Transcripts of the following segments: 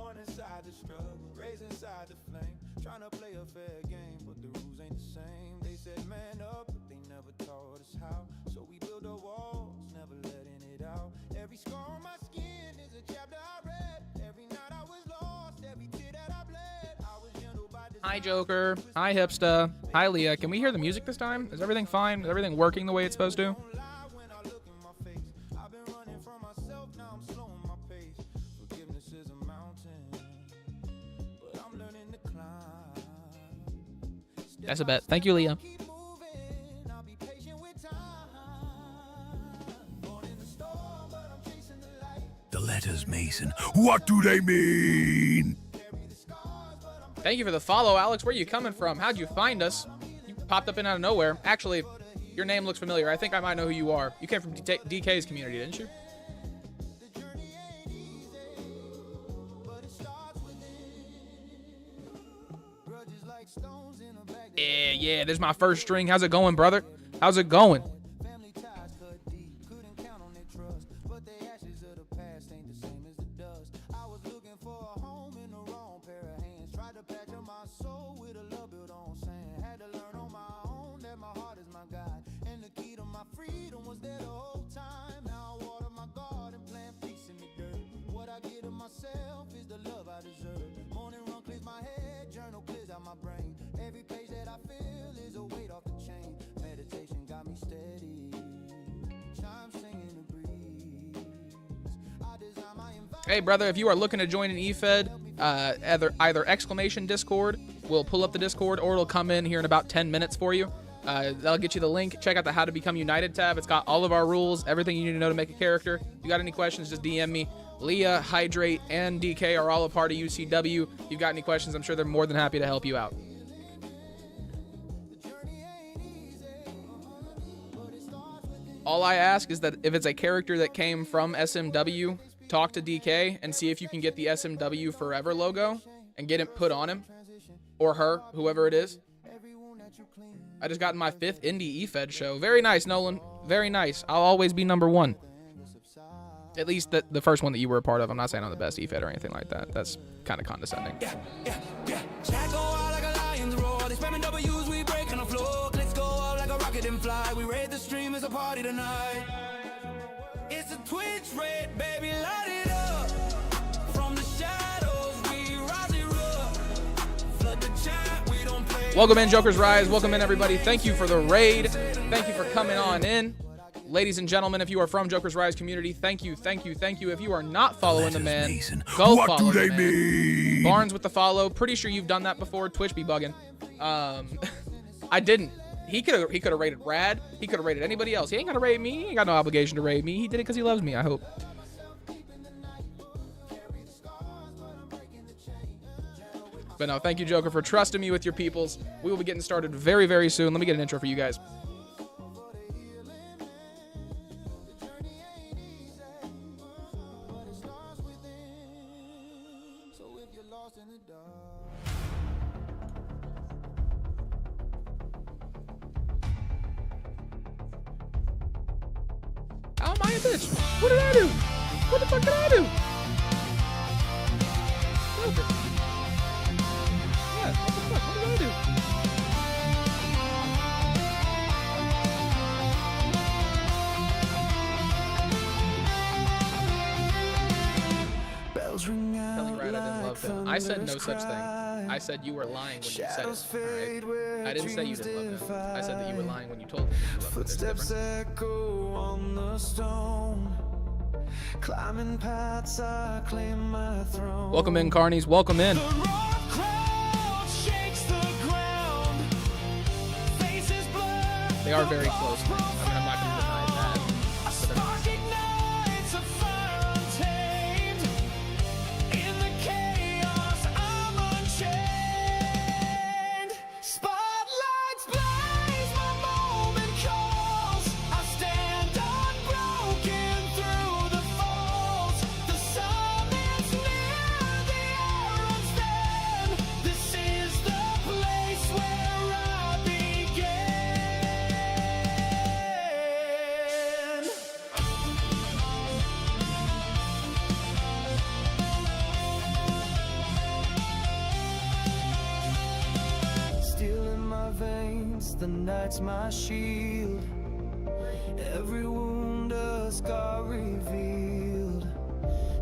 Born inside the struggle, raised inside the flame. Trying to play a fair game, but the rules ain't the same. They said man up, but they never taught us how. So we build our walls, never letting it out. Every scar on my skin is a chapter I read. Every night I was lost, every tear that I bled. I was gentle by design. Hi, Joker. Hi, Hipsta. Hi, Leah. Can we hear the music this time? Is everything fine? Is everything working the way it's supposed to? That's a bet. Thank you, Leah. The letters, Mason. What do they mean? Thank you for the follow, Alex. Where are you coming from? How'd you find us? You popped up in out of nowhere. Actually, your name looks familiar. I think I might know who you are. You came from DK's community, didn't you? Yeah, there's my first string. How's it going, brother? How's it going? Hey, brother, if you are looking to join an EFED, either exclamation Discord will pull up the Discord, or it'll come in here in about 10 minutes for you. That'll get you the link. Check out the How to Become United tab. It's got all of our rules, everything you need to know to make a character. If you got any questions, just DM me. Leah, Hydrate, and DK are all a part of UCW. If you've got any questions, I'm sure they're more than happy to help you out. All I ask is that if it's a character that came from SMW, talk to DK and see if you can get the SMW Forever logo and get it put on him or her, whoever it is. I just got my 5th indie EFED show. Very nice, Nolan. Very nice. I'll always be #1. At least the first one that you were a part of. I'm not saying I'm the best EFED or anything like that. That's kind of condescending. We raid the stream as a party tonight. It's a Twitch raid, baby, light it up. From the shadows, we rise it up. Flood the chat, we don't play. Welcome in, Joker's Rise. Welcome in, everybody. Thank you for the raid. Thank you for coming on in. Ladies and gentlemen, if you are from Joker's Rise community, thank you, thank you, thank you. If you are not following the man, Mason. go what follow do they the man. mean? Barnes with the follow. Pretty sure you've done that before. Twitch be bugging. I didn't. He could have rated Rad. He could have rated anybody else. He ain't got to rate me. He ain't got no obligation to rate me. He did it because he loves me, I hope. But no, thank you, Joker, for trusting me with your peoples. We will be getting started very, very soon. Let me get an intro for you guys. How am I a bitch? What did I do? What the fuck did I do? Joker. Yeah, what the fuck? What did I do? Telling Rad I didn't love him. I said no such thing. I said you were lying when you said it. Alright? I didn't say you didn't love him. I said that you were lying when you told me you loved him. There's a difference. Echo on the stone. Climbing paths, I claim my throne. Welcome in, Carnies. Welcome in. The rock crowd shakes the ground. Faces blur. They are very close. I mean, I'm not going to deny that. A spark ignites a fire untamed. In the chaos, I'm unchained. Spotlights blaze, my moment calls. I stand unbroken through the falls. The summit's near, the air runs thin. This is the place where I began. the night's my shield. Every wound a scar revealed.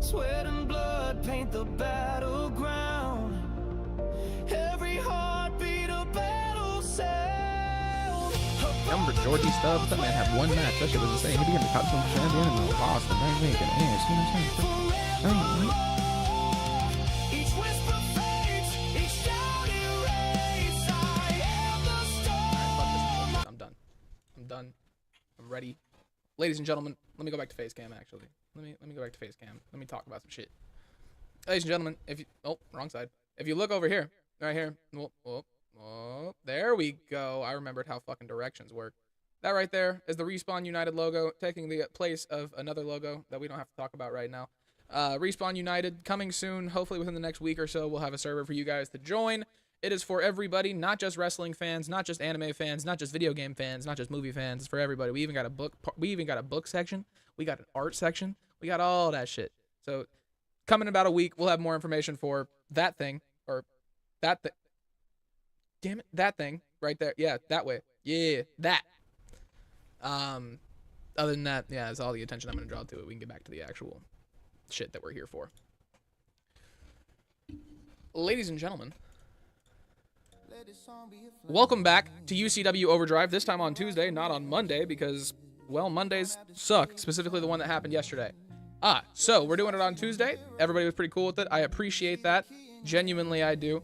Sweat and blood paint the battleground. Every heartbeat a battle sound. Remember Georgie Stubbs? That man had one match. That shit was insane. He became the top champion and then lost and then making ass. You know what I'm saying? Each whisper fades, each shout erased. I am the storm. I'm done. I'm done. I'm ready. Ladies and gentlemen, let me go back to face cam actually. Let me go back to face cam. Let me talk about some shit. Ladies and gentlemen, if you wrong side. If you look over here, right here. Oh, there we go. I remembered how fucking directions work. That right there is the Respawn United logo, taking the place of another logo that we don't have to talk about right now. Respawn United coming soon. Hopefully within the next week or so, we'll have a server for you guys to join. It is for everybody, not just wrestling fans, not just anime fans, not just video game fans, not just movie fans. It's for everybody. We even got a book. We even got a book section. We got an art section. We got all that shit. So coming in about a week, we'll have more information for that thing or that thing. Damn it, that thing right there. Yeah, that way. Yeah, that. Other than that, yeah, that's all the attention I'm gonna draw to it. We can get back to the actual shit that we're here for. Ladies and gentlemen, welcome back to UCW Overdrive, this time on Tuesday, not on Monday, because, well, Mondays suck, specifically the one that happened yesterday. So we're doing it on Tuesday. Everybody was pretty cool with it. I appreciate that. Genuinely, I do.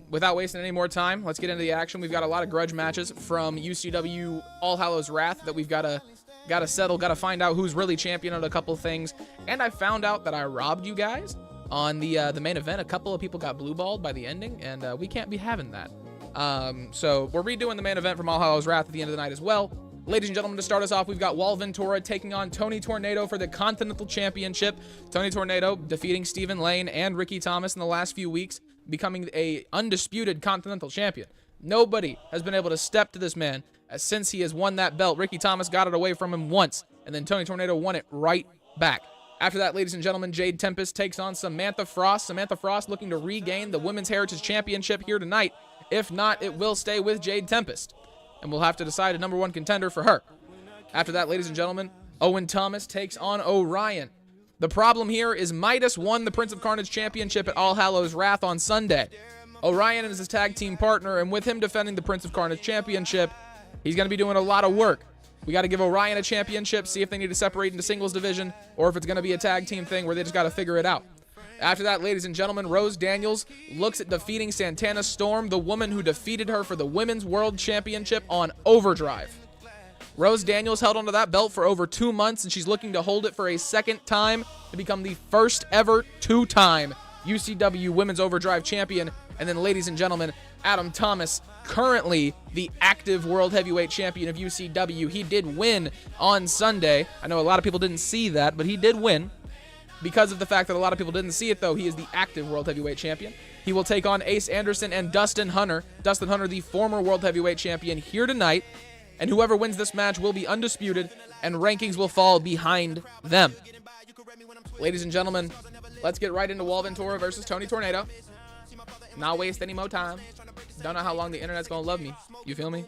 Without wasting any more time, let's get into the action. We've got a lot of grudge matches from UCW All Hallows Wrath that we've got to settle, got to find out who's really champion on a couple things. And I found out that I robbed you guys on the main event. A couple of people got blue-balled by the ending, and we can't be having that. So we're redoing the main event from All Hallows Wrath at the end of the night as well. Ladies and gentlemen, to start us off, we've got Vintora taking on Tony Tornado for the Continental Championship. Tony Tornado defeating Stephen Lane and Ricky Thomas in the last few weeks, becoming a undisputed Continental Champion. Nobody has been able to step to this man since he has won that belt. Ricky Thomas got it away from him once, and then Tony Tornado won it right back. After that, ladies and gentlemen, Jade Tempest takes on Samantha Frost. Samantha Frost looking to regain the Women's Heritage Championship here tonight. If not, it will stay with Jade Tempest, and we'll have to decide a number one contender for her. After that, ladies and gentlemen, Owen Thomas takes on Orion. The problem here is Midas won the Prince of Carnage Championship at All Hallows Wrath on Sunday. Orion is his tag team partner, and with him defending the Prince of Carnage Championship, he's going to be doing a lot of work. We got to give Orion a championship, see if they need to separate into singles division, or if it's going to be a tag team thing where they just got to figure it out. After that, ladies and gentlemen, Rose Daniels looks at defeating Santana Storm, the woman who defeated her for the Women's World Championship on Overdrive. Rose Daniels held onto that belt for over 2 months, and she's looking to hold it for a second time to become the first ever two-time UCW Women's Overdrive Champion. And then, ladies and gentlemen, Adam Thomas, currently the active World Heavyweight Champion of UCW. He did win on Sunday. I know a lot of people didn't see that, but he did win. Because of the fact that a lot of people didn't see it, though, he is the active World Heavyweight Champion. He will take on Ace Anderson and Dustyn Hunter. Dustyn Hunter, the former World Heavyweight Champion, here tonight. And whoever wins this match will be undisputed, and rankings will fall behind them. Ladies and gentlemen, let's get right into Vintora versus Tony Tornado. Not waste any more time. Don't know how long the internet's gonna love me. You feel me?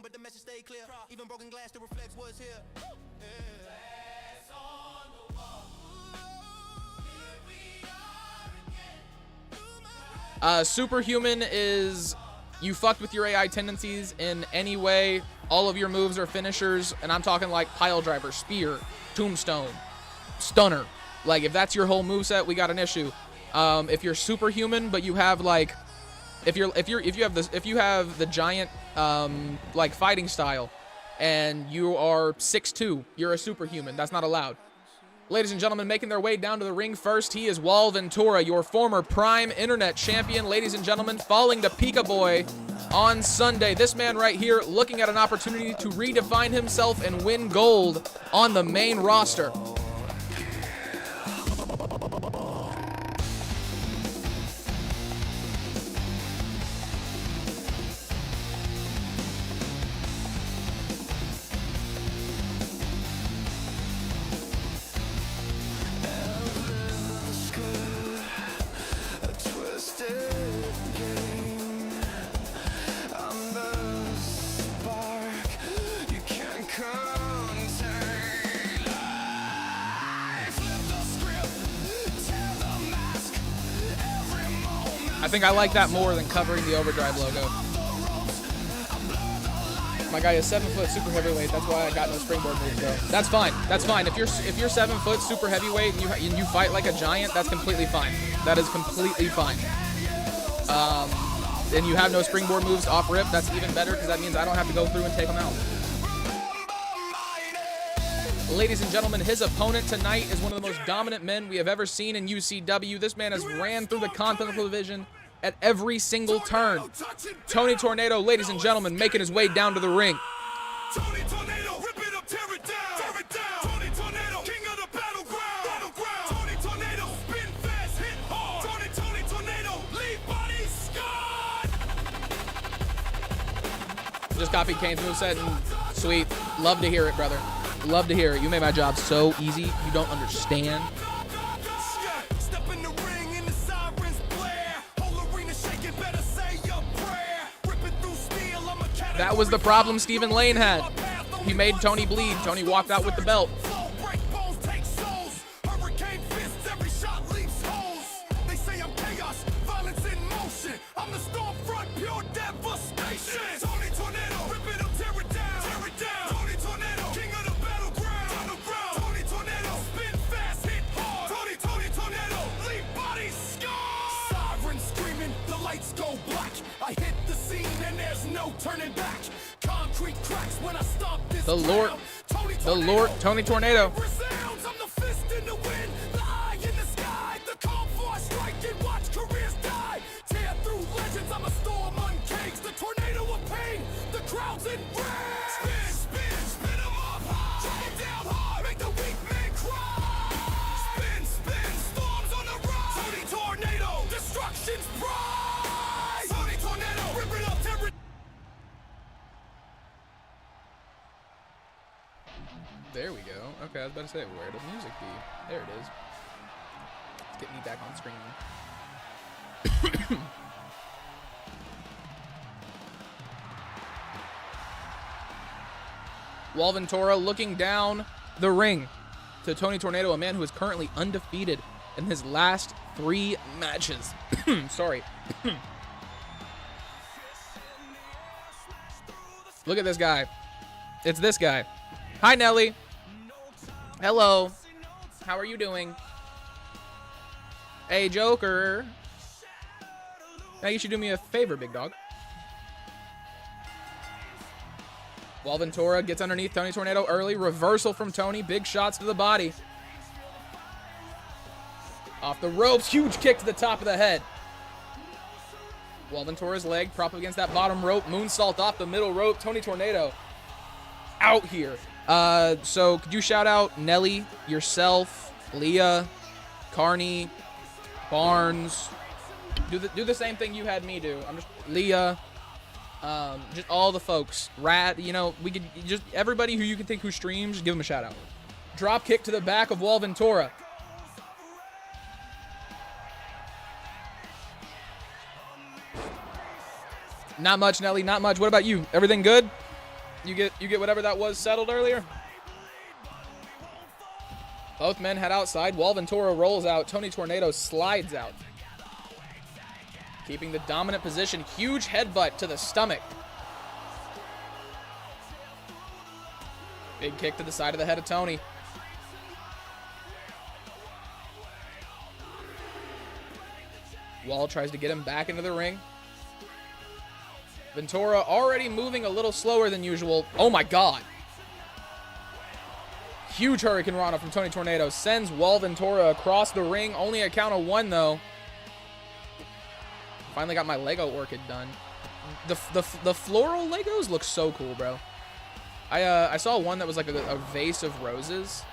Superhuman is you fucked with your AI tendencies in any way. All of your moves are finishers, and I'm talking like pile driver, spear, tombstone, stunner. Like if that's your whole moveset, we got an issue. If you're superhuman, but you have like if you have the giant like fighting style and you are 6'2", you're a superhuman. That's not allowed. Ladies and gentlemen, making their way down to the ring first, he is Vintora, your former Prime Internet Champion. Ladies and gentlemen, falling to Pika Boy on Sunday. This man right here looking at an opportunity to redefine himself and win gold on the main roster. I'm the spark I think I like that more than covering the Overdrive logo. My guy is 7 foot super heavyweight. That's why I got no springboard moves, though. That's fine. That's fine. If you're 7 foot super heavyweight and you fight like a giant, that's completely fine. That is completely fine. And you have no springboard moves off rip. That's even better because that means I don't have to go through and take them out. Ladies and gentlemen, his opponent tonight is one of the most dominant men we have ever seen in UCW. This man has ran through the Continental division at every single turn. Tony Tornado, ladies and gentlemen, making his way down to the ring. Tony Tornado, rip it up, tear it down. Tear it down. Tony Tornado, king of the battleground. Battleground. Tony Tornado, spin fast, hit hard. Tony Tornado, leave body scarred. Just copied Kane's moveset and sweet. Love to hear it, brother. Love to hear it. You made my job so easy. You don't understand. Step in the ring and the sirens blare. Whole arena shaking, better say your prayer. Ripping through steel, I'm a cat. That was the problem Stephen Lane had. He made Tony bleed. Tony walked out with the belt. Break bones, take souls. Hurricane fists, every shot leaves holes. They say I'm chaos, violence in motion. I'm the storm front, pure devastation. Tony Tornado, rip it up, tear it down. Tear it down. Tony Tornado, king of the battleground. Battleground. Tony Tornado, spin fast, hit hard. Tony Tornado, leave bodies scarred. Sirens screaming, the lights go black. I hit the scene and there's no turning back. Concrete cracks when I stomp this The Lord, Tony Tornado. Resounds, I'm the fist in the wind, the eye in the sky, the calm for I strike and watch careers die. Tear through legends, I'm a storm uncaged, the tornado of pain, the crowd's in rage. Spin 'em up high, drop 'em down hard, make the weak man cry. Spin, storms on the rise. Tony Tornado, destruction's pride. Tony Tornado, rip it up, tear it. There we go. Okay, I was about to say, where does the music be? There it is. Let's get me back on screen. Vintora looking down the ring to Tony Tornado, a man who is currently undefeated in his last 3 matches. Sorry. Look at this guy. It's this guy. Hi, Nelly. Hello. How are you doing? Hey, Joker. Now you should do me a favor, big dog. Vintora gets underneath Tony Tornado early. Reversal from Tony. Big shots to the body. Off the ropes. Huge kick to the top of the head. Vintora's leg prop against that bottom rope. Moonsault off the middle rope. Tony Tornado out here. So could you shout out Nelly, yourself, Leah, Carney, Barnes? Do the same thing you had me do. I'm just Leah, just all the folks. Rat, you know, we could just everybody who you can think who streams, just give them a shout out. Drop kick to the back of Vintora. Not much, Nelly. Not much. What about you? Everything good? You get whatever that was settled earlier? Both men head outside. Vintora rolls out. Tony Tornado slides out. Keeping the dominant position. Huge headbutt to the stomach. Big kick to the side of the head of Tony. Wall tries to get him back into the ring. Vintora already moving a little slower than usual. Oh my god. Huge Hurricane Rana from Tony Tornado. Sends Vintora across the ring. Only a count of 1 though. Finally got my Lego Orchid done. The floral Legos look so cool, bro. I saw one that was like a vase of roses.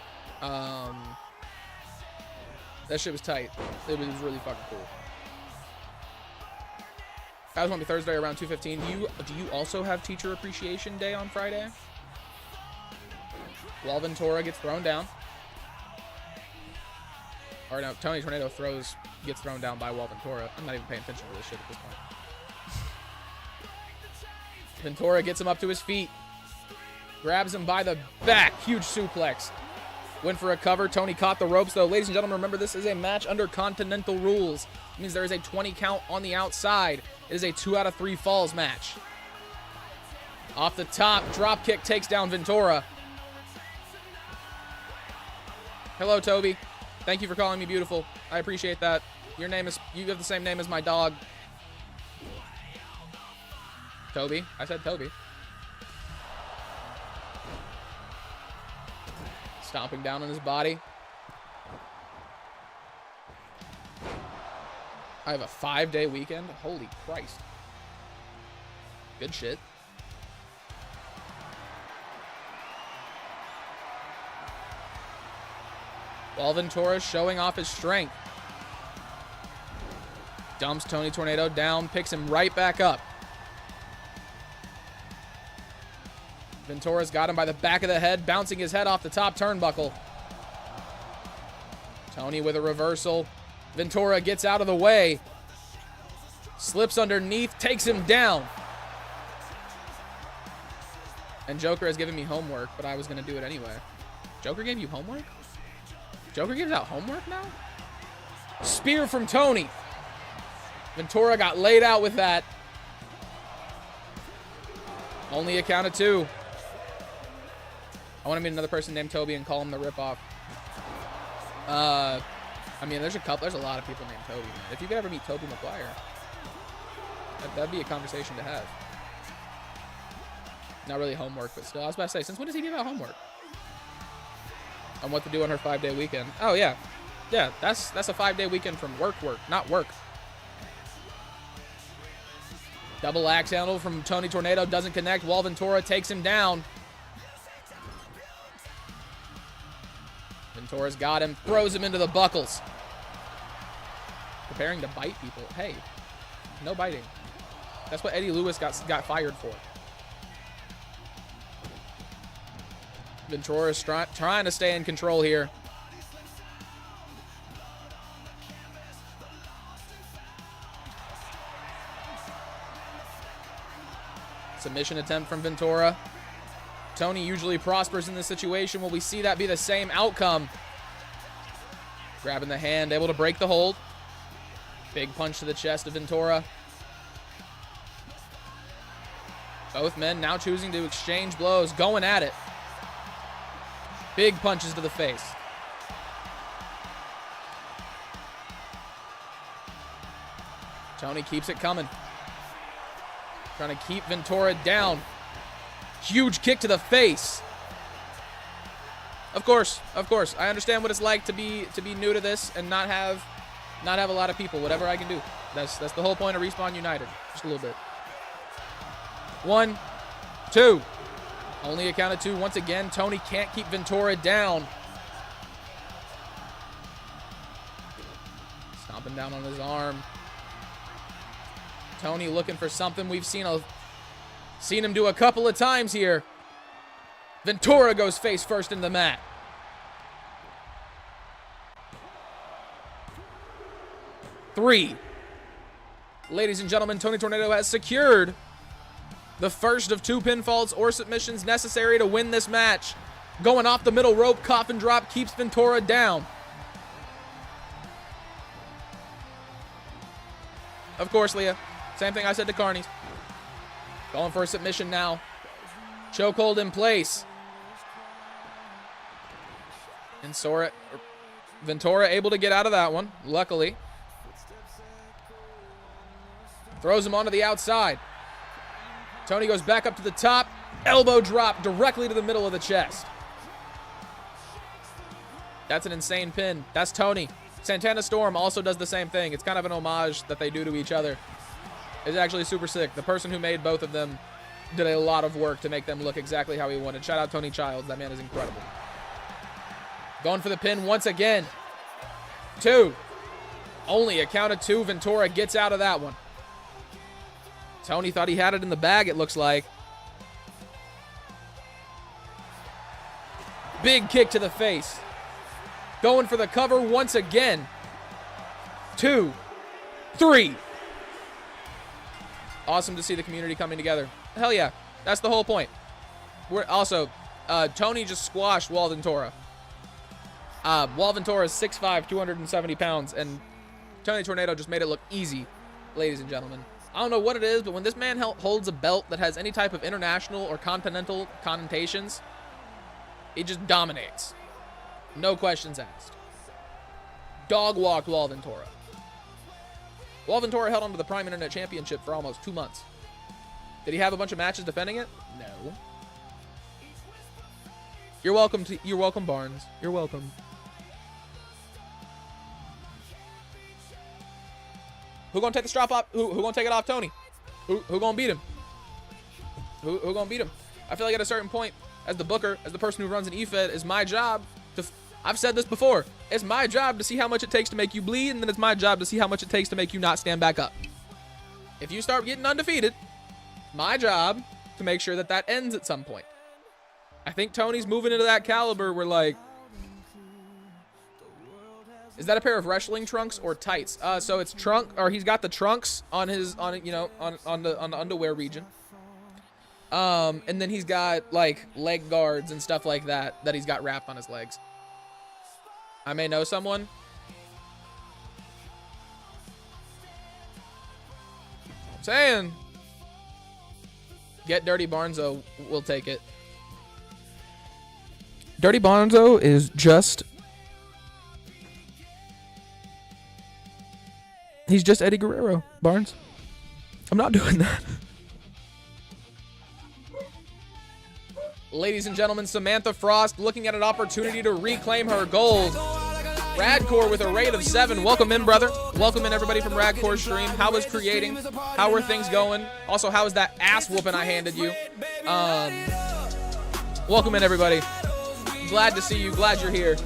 That shit was tight. It was really fucking cool. Guys want me Thursday around 2:15. Do you also have Teacher Appreciation Day on Friday? Vintora gets thrown down. Or no, Tony Tornado gets thrown down by Vintora. I'm not even paying attention to this shit at this point. Vintora gets him up to his feet. Grabs him by the back. Huge suplex. Went for a cover. Tony caught the ropes, though. Ladies and gentlemen, remember, this is a match under Continental rules. It means there is a 20 count on the outside. It is a 2 out of 3 falls match. Off the top, drop kick takes down Vintora. Hello, Toby. Thank you for calling me beautiful. I appreciate that. You have the same name as my dog. Toby. I said Toby. Stomping down on his body. I have a 5-day weekend. Holy Christ. Good shit. While Vintora showing off his strength. Dumps Tony Tornado down, picks him right back up. Vintora's got him by the back of the head, bouncing his head off the top turnbuckle. Tony with a reversal. Vintora gets out of the way. Slips underneath, takes him down. And Joker has given me homework, but I was going to do it anyway. Joker gave you homework? Joker gives out homework now? Spear from Tony. Vintora got laid out with that. Only a count of 2. I want to meet another person named Toby and call him the ripoff. I mean, there's a lot of people named Toby, man. If you could ever meet Toby McGuire, that'd be a conversation to have. Not really homework, but still. I was about to say, since when does he give out homework? On what to do on her 5-day weekend. Oh, yeah. Yeah, that's a 5-day weekend from work, not work. Double axe handle from Tony Tornado doesn't connect. Wall Vintora takes him down. Ventora's got him, throws him into the buckles. Preparing to bite people. Hey, no biting. That's what Eddie Lewis got fired for. Ventora's trying to stay in control here. Submission attempt from Vintora. Tony usually prospers in this situation. Will we see that be the same outcome? Grabbing the hand, able to break the hold. Big punch to the chest of Vintora. Both men now choosing to exchange blows, going at it. Big punches to the face. Tony keeps it coming. Trying to keep Vintora down. Huge kick to the face. Of course. I understand what it's like to be new to this and not have a lot of people. Whatever I can do. That's the whole point of Respawn United. Just a little bit. 1, 2. Only a count of 2. Once again, Tony can't keep Vintora down. Stomping down on his arm. Tony looking for something we've seen him do a couple of times here. Vintora goes face first in the mat. Three. Ladies and gentlemen, Tony Tornado has secured the first of 2 pinfalls or submissions necessary to win this match. Going off the middle rope, coffin drop keeps Vintora down. Of course, Leah. Same thing I said to Carney's. Going for a submission now. Chokehold in place. And Vintora able to get out of that one, luckily. Throws him onto the outside. Tony goes back up to the top. Elbow drop directly to the middle of the chest. That's an insane pin. That's Tony. Santana Storm also does the same thing. It's kind of an homage that they do to each other. It's actually super sick. The person who made both of them did a lot of work to make them look exactly how he wanted. Shout out Tony Childs. That man is incredible. Going for the pin once again. 2. Only a count of 2. Vintora gets out of that one. Tony thought he had it in the bag, it looks like. Big kick to the face. Going for the cover once again. 2, 3. Awesome to see the community coming together. Hell yeah. That's the whole point. We're also, Tony just squashed Wall Vintora. Vintora is 6'5", 270 pounds, and Tony Tornado just made it look easy, ladies and gentlemen. I don't know what it is, but when this man holds a belt that has any type of international or continental connotations, he just dominates. No questions asked. Dog walked Vintora. Vintora held on to the Prime Internet Championship for almost 2 months. Did he have a bunch of matches defending it? No. You're welcome, Barnes. You're welcome. Who gonna take the strap off? Who gonna take it off Tony? Who gonna beat him? Who gonna beat him? I feel like at a certain point, as the booker, as the person who runs an EFED, it's my job to... I've said this before. It's my job to see how much it takes to make you bleed, and then it's my job to see how much it takes to make you not stand back up. If you start getting undefeated, my job to make sure that that ends at some point. I think Tony's moving into that caliber where, like... Is that a pair of wrestling trunks or tights? So it's trunk, or he's got the trunks on his, on the underwear region. And then he's got like leg guards and stuff like that he's got wrapped on his legs. I may know someone. I'm saying, get Dirty Barnzo. We'll take it. Dirty Barnzo is just... He's just Eddie Guerrero, Barnes. I'm not doing that. Ladies and gentlemen, Samantha Frost looking at an opportunity to reclaim her gold. Radcore with a rate of 7. Welcome in, brother. Welcome in, everybody from Radcore stream. How is creating? How are things going? Also, how is that ass whooping I handed you? Welcome in, everybody. Glad to see you. Glad you're here.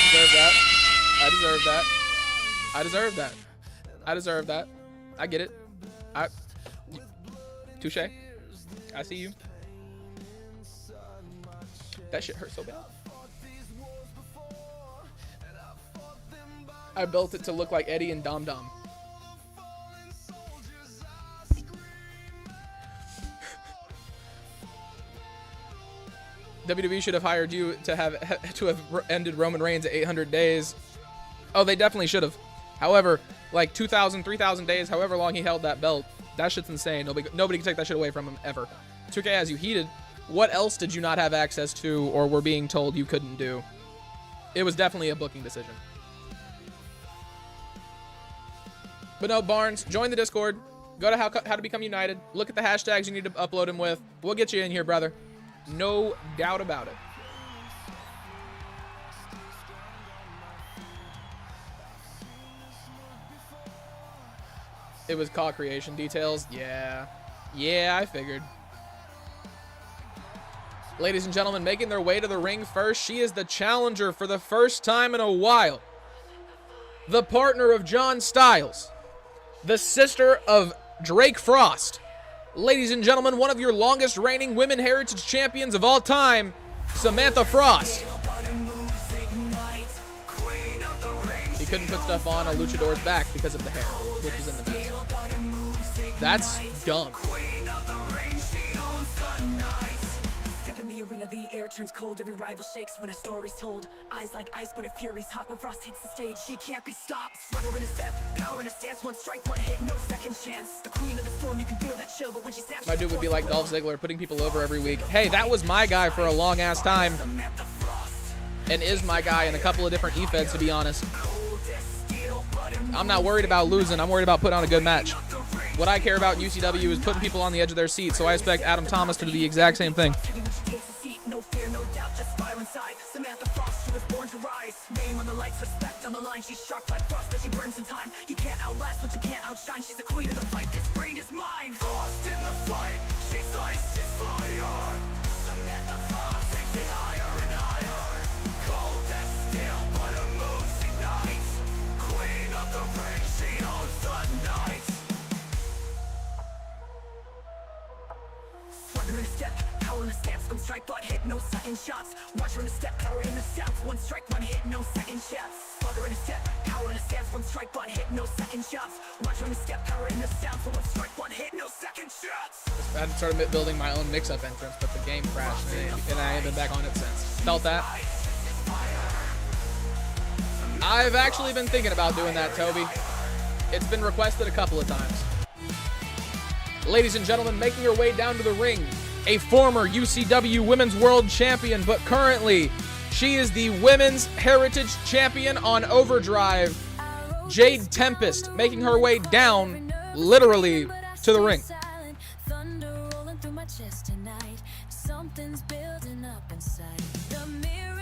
I deserve that. I deserve that. I deserve that. I get it. Touche. I see you. That shit hurt so bad. I built it to look like Eddie and Dom Dom. WWE should have hired you to have ended Roman Reigns at 800 days. Oh, they definitely should have. However, like 2,000, 3,000 days, however long he held that belt, that shit's insane. Nobody can take that shit away from him ever. 2K has you heated. What else did you not have access to or were being told you couldn't do? It was definitely a booking decision. But no, Barnes, join the Discord. Go to how to become united. Look at the hashtags you need to upload them with. We'll get you in here, brother. No doubt about it. It was call creation details. Yeah, I figured. Ladies and gentlemen, making their way to the ring first, she is the challenger for the first time in a while. The partner of John Styles. The sister of Drake Frost. Ladies and gentlemen, one of your longest reigning women heritage champions of all time, Samantha Frost. He couldn't put stuff on a luchador's back because of the hair, which was in the mix. That's dumb. The air turns cold, every rival shakes when a story's told. Eyes like ice, but a fury's hot when Frost hits the stage. She can't be stopped. Struggle in a step, power in a stance, one strike, one hit, no second chance. The queen of the storm, you can feel that chill, but when she snaps, my dude would be like Dolph Ziggler, putting people over every week. Hey, that was my guy for a long ass time, and is my guy in a couple of different EFEDs, to be honest. I'm not worried about losing. I'm worried about putting on a good match. What I care about in UCW is putting people on the edge of their seat, so I expect Adam Thomas to do the exact same thing. No fear, no doubt, just fire inside. Samantha Frost, she was born to rise. Name on the lights, respect on the line. She's sharp like frost, but she burns in time. You can't outlast, but you can't outshine. She's the queen of the fight, this brain is mine. Frost in the fight, she's ice, she's fire. Samantha Frost takes it higher and higher. Cold as steel, but her moves ignite. Queen of the ring, she owns the night. Swagger in a step, power in a stance. One strike, but hit, no second shots. Watch her in a step, power in a step. One strike, one hit, no second shots. Swagger in a step, power in a stance. One strike, but hit, no second shots. Watch her in a step, power in a stance. One strike, one hit, no second shots. I had started building my own mix-up entrance, but the game crashed, and I haven't been back on it since. Felt that? I've actually been thinking about doing that, Toby. It's been requested a couple of times. Ladies and gentlemen, making her way down to the ring, a former UCW Women's World Champion, but currently she is the Women's Heritage Champion on Overdrive, Jade Tempest, making her way down, literally, to the ring.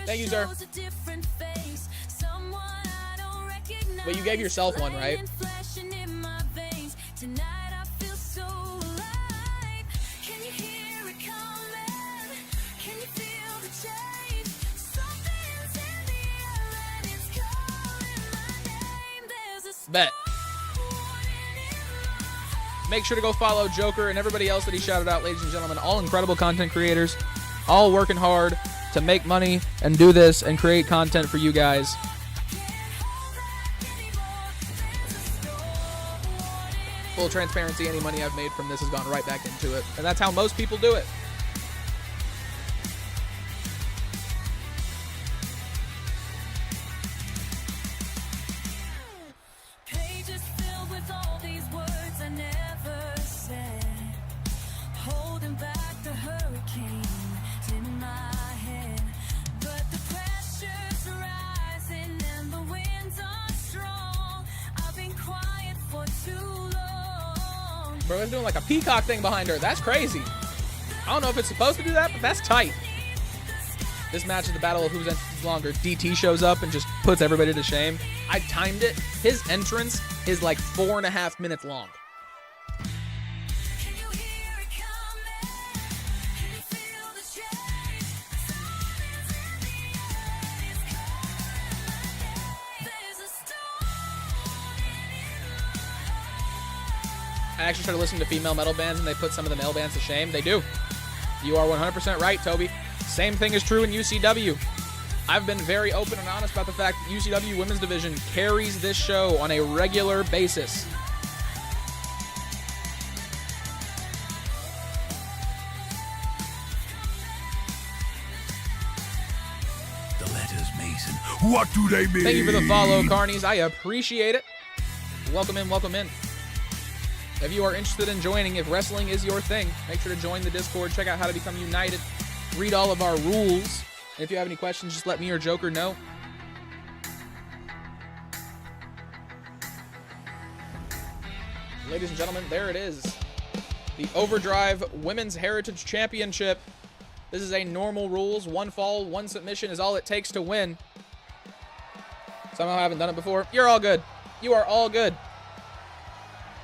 Thank you, sir. But you gave yourself one, right? Bet. Make sure to go follow Joker and everybody else that he shouted out, ladies and gentlemen. All incredible content creators, all working hard to make money and do this and create content for you guys. Full transparency, any money I've made from this has gone right back into it. And that's how most people do it. Bro, it's doing like a peacock thing behind her. That's crazy. I don't know if it's supposed to do that, but that's tight. This match is the battle of whose entrance is longer. DT shows up and just puts everybody to shame. I timed it. His entrance is like 4.5 minutes long. I actually started listening to female metal bands and they put some of the male bands to shame. They do. You are 100% right, Toby. Same thing is true in UCW. I've been very open and honest about the fact that UCW Women's Division carries this show on a regular basis. The letters, Mason. What do they mean? Thank you for the follow, Carnies. I appreciate it. Welcome in, welcome in. If you are interested in joining, if wrestling is your thing, make sure to join the Discord. Check out how to become united. Read all of our rules. And if you have any questions, just let me or Joker know. Ladies and gentlemen, there it is. The Overdrive Women's Heritage Championship. This is a normal rules. 1 fall, 1 submission is all it takes to win. Somehow I haven't done it before. You're all good. You are all good.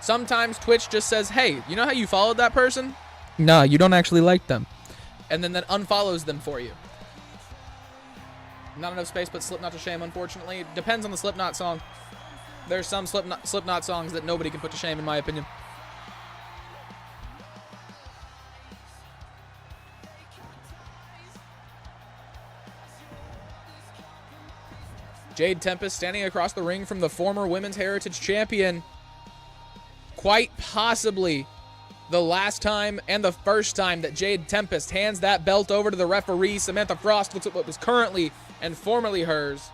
Sometimes Twitch just says, hey, you know how you followed that person? Nah, you don't actually like them. And then that unfollows them for you. Not enough space, but Slipknot to shame, unfortunately. It depends on the Slipknot song. There's some Slipknot songs that nobody can put to shame, in my opinion. Jade Tempest standing across the ring from the former Women's Heritage Champion. Quite possibly the last time and the first time that Jade Tempest hands that belt over to the referee. Samantha Frost looks at what was currently and formerly hers.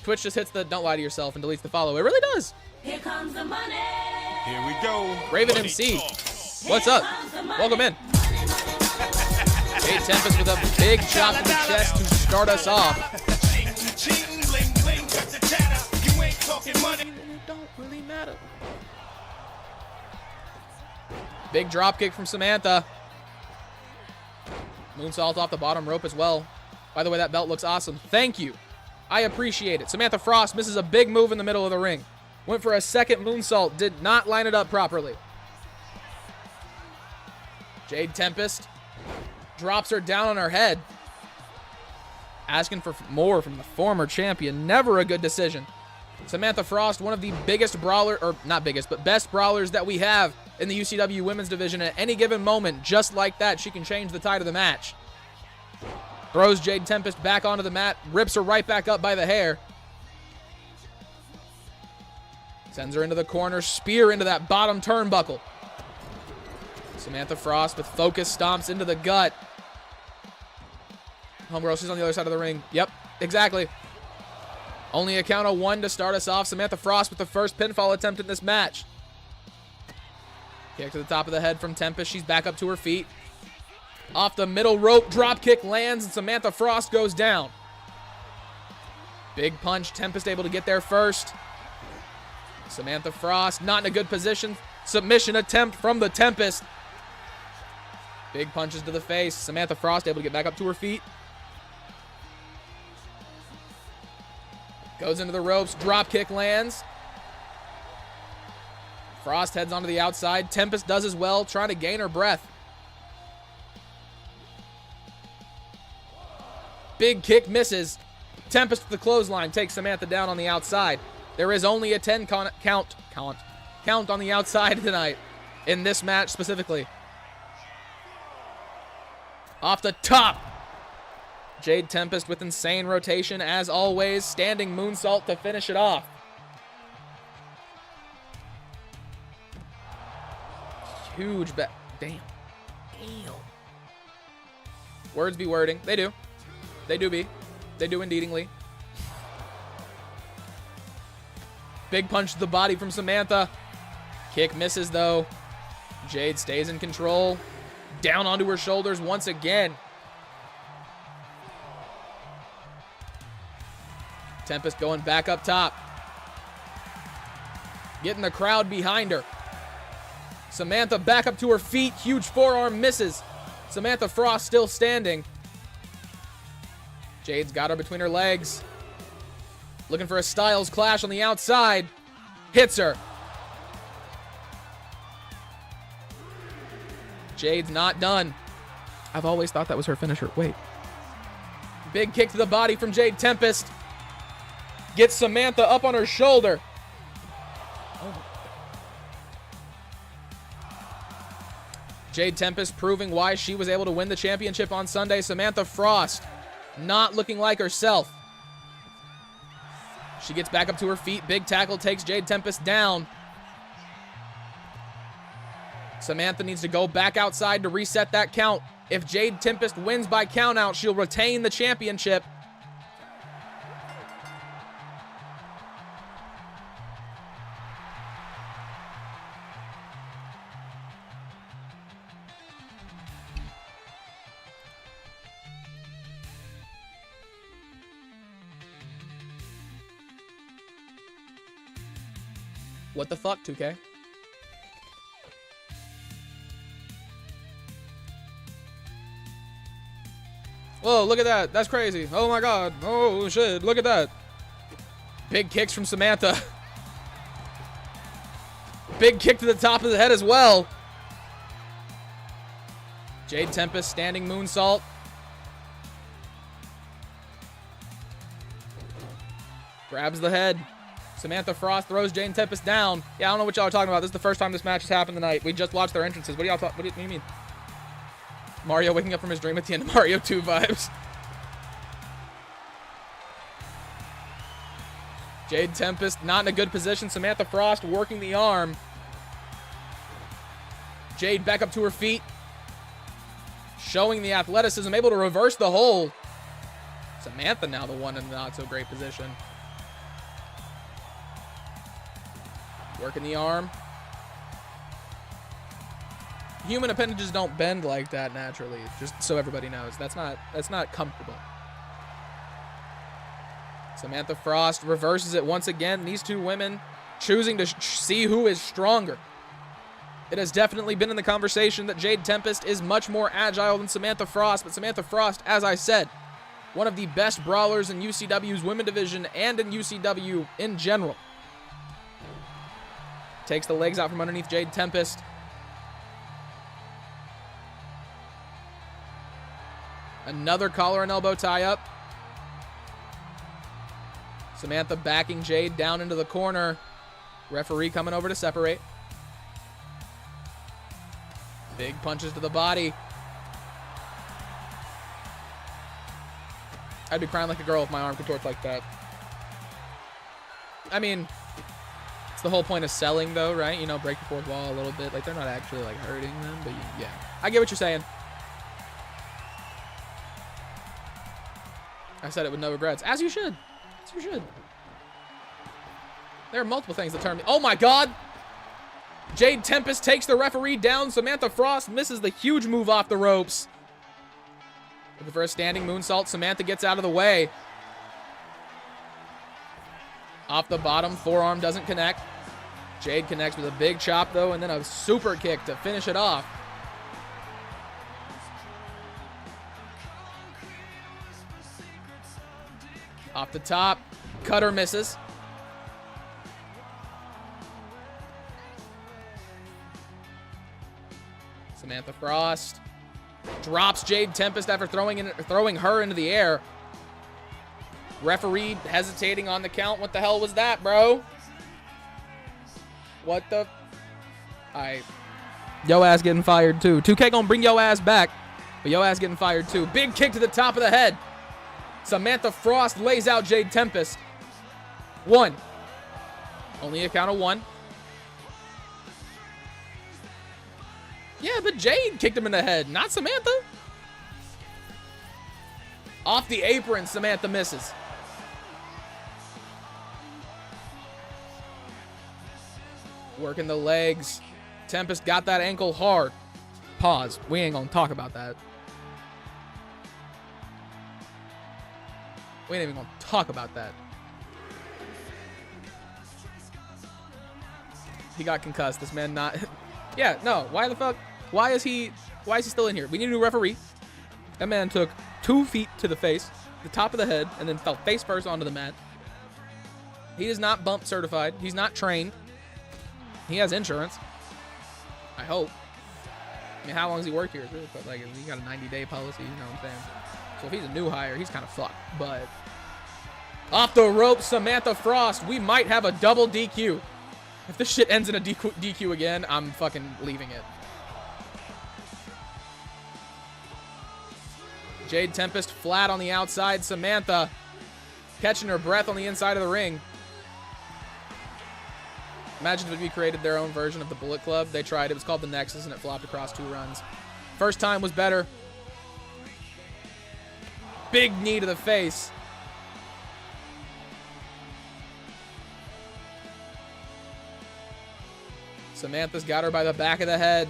Twitch just hits the don't lie to yourself and deletes the follow. It really does. Here comes the money. Here we go. Raven MC, what's up? Welcome in. Jade Tempest with a big chop to the chest to start us off. It don't really matter. Big drop kick from Samantha. Moonsault off the bottom rope as well. By the way, that belt looks awesome. Thank you. I appreciate it. Samantha Frost misses a big move in the middle of the ring. Went for a second moonsault. Did not line it up properly. Jade Tempest drops her down on her head. Asking for more from the former champion. Never a good decision. Samantha Frost, one of the biggest brawler, or not biggest, but best brawlers that we have in the UCW Women's Division. At any given moment, just like that, she can change the tide of the match. Throws Jade Tempest back onto the mat, rips her right back up by the hair. Sends her into the corner, spear into that bottom turnbuckle. Samantha Frost with focus stomps into the gut. Homegirl, she's on the other side of the ring. Yep, exactly. Only a count of 1 to start us off. Samantha Frost with the first pinfall attempt in this match. Kick to the top of the head from Tempest. She's back up to her feet. Off the middle rope, drop kick lands, and Samantha Frost goes down. Big punch, Tempest able to get there first. Samantha Frost not in a good position. Submission attempt from the Tempest. Big punches to the face. Samantha Frost able to get back up to her feet. Goes into the ropes, drop kick lands. Frost heads onto the outside. Tempest does as well, trying to gain her breath. Big kick misses. Tempest with the clothesline takes Samantha down on the outside. There is only a 10 count on the outside tonight in this match specifically. Off the top. Jade Tempest with insane rotation as always. Standing moonsault to finish it off. Huge bet. Damn. Words be wording. They do. They do be. They do indeedingly. Big punch to the body from Samantha. Kick misses though. Jade stays in control. Down onto her shoulders once again. Tempest going back up top. Getting the crowd behind her. Samantha back up to her feet. Huge forearm misses. Samantha Frost still standing. Jade's got her between her legs. Looking for a Styles clash on the outside. Hits her. Jade's not done. I've always thought that was her finisher. Wait. Big kick to the body from Jade Tempest. Gets Samantha up on her shoulder. Jade Tempest proving why she was able to win the championship on Sunday. Samantha Frost not looking like herself. She gets back up to her feet. Big tackle takes Jade Tempest down. Samantha needs to go back outside to reset that count. If Jade Tempest wins by countout, she'll retain the championship. What the fuck, 2K? Whoa, look at that. That's crazy. Oh my god. Oh shit, look at that. Big kicks from Samantha. Big kick to the top of the head as well. Jade Tempest standing moonsault. Grabs the head. Samantha Frost throws Jade Tempest down. Yeah, I don't know what y'all are talking about. This is the first time this match has happened tonight. We just watched their entrances. What do y'all talk? What do you mean? Mario waking up from his dream at the end of Mario 2 vibes. Jade Tempest not in a good position. Samantha Frost working the arm. Jade back up to her feet. Showing the athleticism. Able to reverse the hold. Samantha now the one in the not so great position. Working the arm. Human appendages don't bend like that naturally, just so everybody knows. That's not comfortable. Samantha Frost reverses it once again. These two women choosing to see who is stronger. It has definitely been in the conversation that Jade Tempest is much more agile than Samantha Frost, but Samantha Frost, as I said, one of the best brawlers in UCW's women division and in UCW in general. Takes the legs out from underneath Jade Tempest. Another collar and elbow tie up. Samantha backing Jade down into the corner. Referee coming over to separate. Big punches to the body. I'd be crying like a girl if my arm contorts like that. I mean, It's the whole point of selling, though, right? You know, break the fourth wall a little bit. Like, they're not actually, like, hurting them, but yeah. I get what you're saying. I said it with no regrets. As you should. As you should. There are multiple things that turn me. Oh, my God. Jade Tempest takes the referee down. Samantha Frost misses the huge move off the ropes. Looking for a standing moonsault. Samantha gets out of the way. Off the bottom, forearm doesn't connect. Jade connects with a big chop, though, and then a super kick to finish it off. Off the top, cutter misses. Samantha Frost drops Jade Tempest after throwing her into the air. Referee hesitating on the count. What the hell was that, bro? What the? Alright. Yo ass getting fired too. 2K gonna bring yo ass back, but yo ass getting fired too. Big kick to the top of the head. Samantha Frost lays out Jade Tempest. 1. Only a count of 1. Yeah, but Jade kicked him in the head, not Samantha. Off the apron, Samantha misses. Working the legs. Tempest got that ankle hard. Pause. We ain't gonna talk about that. We ain't even gonna talk about that. He got concussed. This man not... Yeah, no. Why the fuck? Why is he still in here? We need a new referee. That man took 2 feet to the face, the top of the head, and then fell face first onto the mat. He is not bump certified. He's not trained. He has insurance. I hope. I mean, how long has he worked here? It's really quick. Like, he got a 90-day policy, you know what I'm saying? So if he's a new hire, he's kind of fucked. But off the ropes, Samantha Frost. We might have a double DQ. If this shit ends in a DQ again, I'm fucking leaving it. Jade Tempest flat on the outside. Samantha catching her breath on the inside of the ring. Imagine if we created their own version of the Bullet Club. They tried. It was called the Nexus, and it flopped across 2 runs. First time was better. Big knee to the face. Samantha's got her by the back of the head.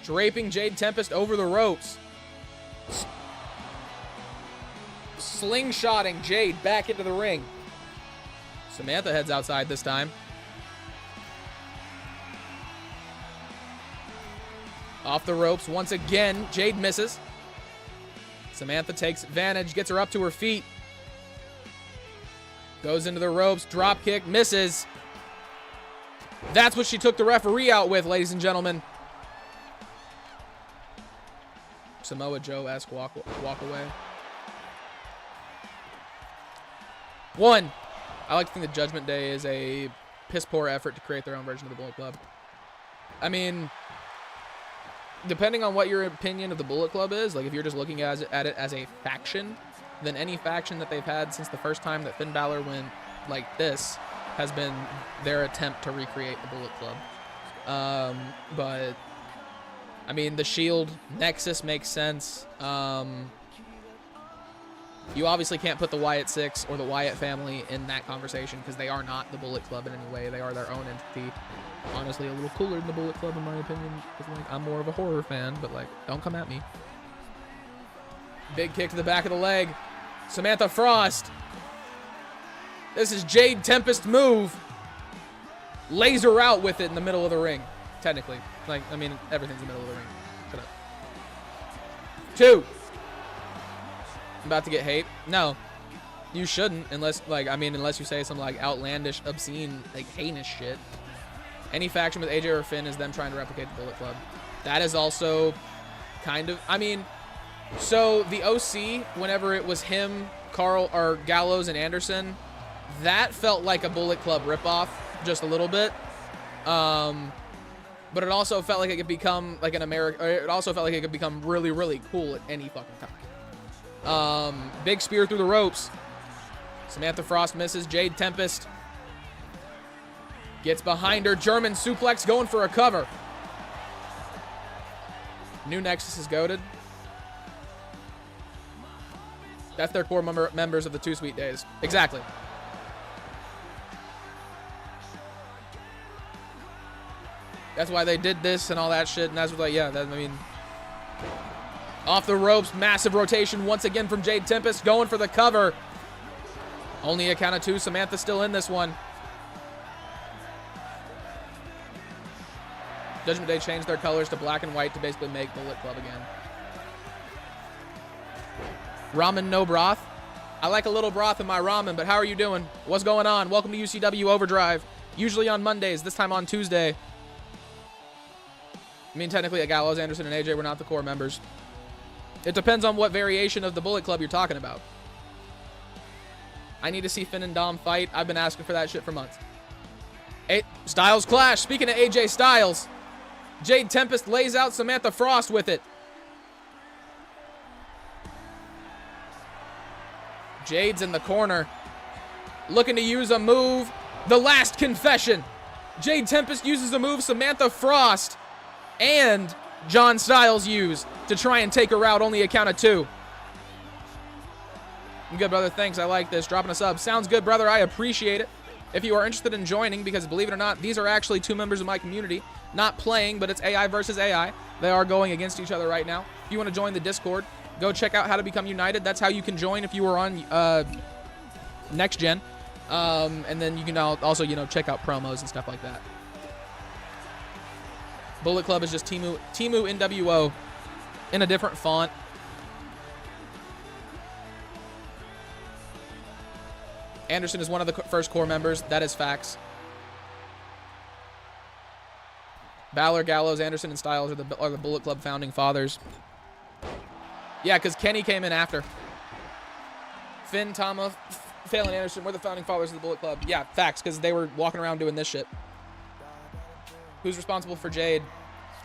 Draping Jade Tempest over the ropes. Slingshotting Jade back into the ring. Samantha heads outside this time. Off the ropes once again. Jade misses. Samantha takes advantage, gets her up to her feet. Goes into the ropes, drop kick, misses. That's what she took the referee out with, ladies and gentlemen. Samoa Joe-esque walk away. 1. I like to think that Judgment Day is a piss-poor effort to create their own version of the Bullet Club. I mean, depending on what your opinion of the Bullet Club is, like if you're just looking at it as a faction, then any faction that they've had since the first time that Finn Balor went like this has been their attempt to recreate the Bullet Club. But, I mean, the Shield Nexus makes sense. You obviously can't put the Wyatt Six or the Wyatt family in that conversation because they are not the Bullet Club in any way. They are their own entity. Honestly, a little cooler than the Bullet Club in my opinion. Because, like, I'm more of a horror fan, but, like, don't come at me. Big kick to the back of the leg. Samantha Frost. This is Jade Tempest's move. Lays her out with it in the middle of the ring. Technically. Like, I mean, everything's in the middle of the ring. Shut up. 2. I'm about to get hate. No. You shouldn't, unless, like, I mean, unless you say some, like, outlandish, obscene, like, heinous shit. Any faction with AJ or Finn is them trying to replicate the Bullet Club. That is also kind of, I mean, so the OC, whenever it was him, Carl, or Gallows and Anderson, that felt like a Bullet Club ripoff, just a little bit. But it also felt like it could become like an it also felt like it could become really, really cool at any fucking time. Big spear through the ropes. Samantha Frost misses. Jade Tempest gets behind her. German suplex going for a cover. New Nexus is goated. That's their core members of the Too Sweet days. Exactly. That's why they did this and all that shit. And that's what, like, yeah, I mean, off the ropes, massive rotation once again from Jade Tempest, going for the cover. Only a count of 2. Samantha still in this one. Judgment Day changed their colors to black and white to basically make Bullet Club again. Ramen no broth. I like a little broth in my ramen, but how are you doing? What's going on? Welcome to UCW Overdrive. Usually on Mondays, this time on Tuesday. I mean, technically, Gallows, Anderson, and AJ were not the core members. It depends on what variation of the Bullet Club you're talking about. I need to see Finn and Dom fight. I've been asking for that shit for months. Styles clash. Speaking of AJ Styles, Jade Tempest lays out Samantha Frost with it. Jade's in the corner, looking to use a move. The Last Confession. Jade Tempest uses a move Samantha Frost and John Styles use to try and take her out. Only a count of 2. Good, brother. Thanks. I like this. Dropping a sub. Sounds good, brother. I appreciate it. If you are interested in joining, because believe it or not, these are actually 2 members of my community. Not playing, but it's AI versus AI. They are going against each other right now. If you want to join the Discord, go check out How to Become United. That's how you can join if you are on Next Gen. And then you can also, you know, check out promos and stuff like that. Bullet Club is just Timu NWO in a different font. Anderson is one of the first core members. That is facts. Balor, Gallows, Anderson, and Styles are the Bullet Club founding fathers. Yeah, because Kenny came in after. Finn, Tama, Phelan, Anderson were the founding fathers of the Bullet Club. Yeah, facts, because they were walking around doing this shit. Who's responsible for Jade?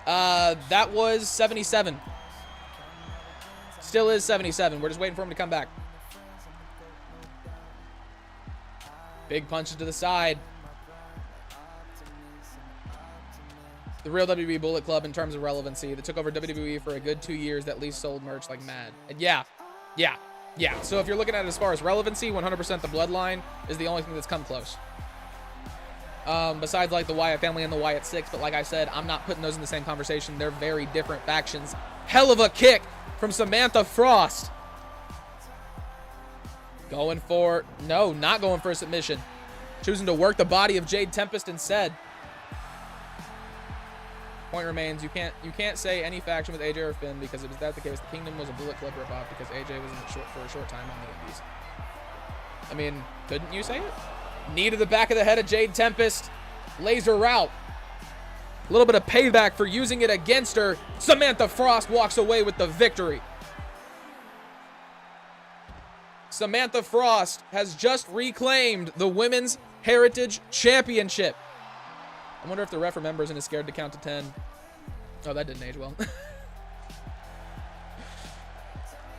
That was 77. Still is 77. We're just waiting for him to come back. Big punches to the side. The real WWE Bullet Club in terms of relevancy that took over WWE for a good 2 years, that least sold merch like mad. And yeah. So if you're looking at it as far as relevancy, 100% the Bloodline is the only thing that's come close. Besides like the Wyatt family and the Wyatt Six, but like I said, I'm not putting those in the same conversation. They're very different factions. Hell of a kick from Samantha Frost. Going for, no, not going for a submission. Choosing to work the body of Jade Tempest instead. Point remains, you can't say any faction with AJ or Finn, because if that the case, the Kingdom was a Bullet Club ripoff because AJ was in it for a short time on the Indies. I mean, couldn't you say it? Knee to the back of the head of Jade Tempest. Lays her out. A little bit of payback for using it against her. Samantha Frost walks away with the victory. Samantha Frost has just reclaimed the Women's Heritage Championship. I wonder if the ref remembers and is scared to count to 10. Oh, that didn't age well.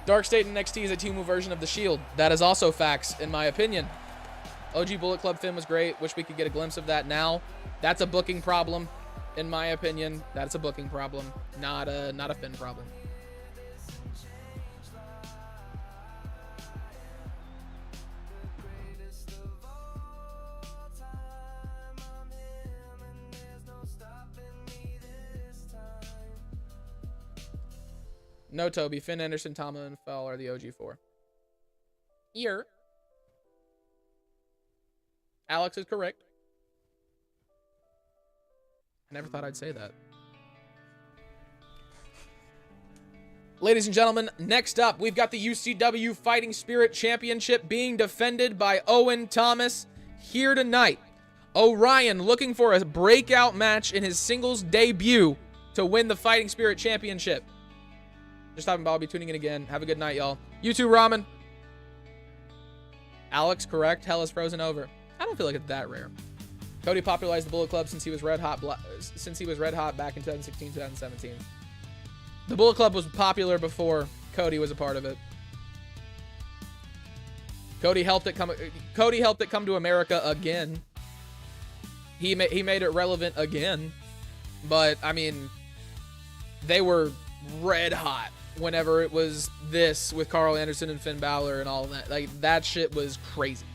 Dark State NXT is a Timu version of The Shield. That is also facts, in my opinion. OG Bullet Club Finn was great. Wish we could get a glimpse of that now. That's a booking problem, in my opinion. That's a booking problem, not a Finn problem. No, Toby. Finn, Anderson, Tama, and Fell are the OG4. Here. Alex is correct. I never thought I'd say that. Ladies and gentlemen, next up, we've got the UCW Fighting Spirit Championship being defended by Owen Thomas here tonight. Orion looking for a breakout match in his singles debut to win the Fighting Spirit Championship. Just talking about, I'll be tuning in again. Have a good night, y'all. You too, Ramen. Alex, correct. Hell is frozen over. I don't feel like it's that rare. Cody popularized the Bullet Club since he was red hot back in 2016, 2017. The Bullet Club was popular before Cody was a part of it. Cody helped it come to America again. He made it relevant again. But I mean, they were red hot whenever it was this with Carl Anderson and Finn Balor and all that. Like, that shit was crazy.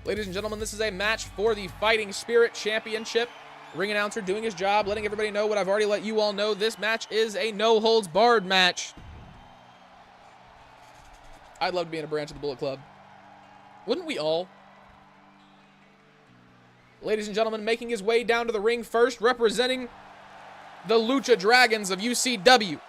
Ladies and gentlemen, this is a match for the Fighting Spirit Championship. Ring announcer doing his job, letting everybody know what I've already let you all know. This match is a no-holds-barred match. I'd love to be in a branch of the Bullet Club. Wouldn't we all? Ladies and gentlemen, making his way down to the ring first, representing the Lucha Dragons of UCW,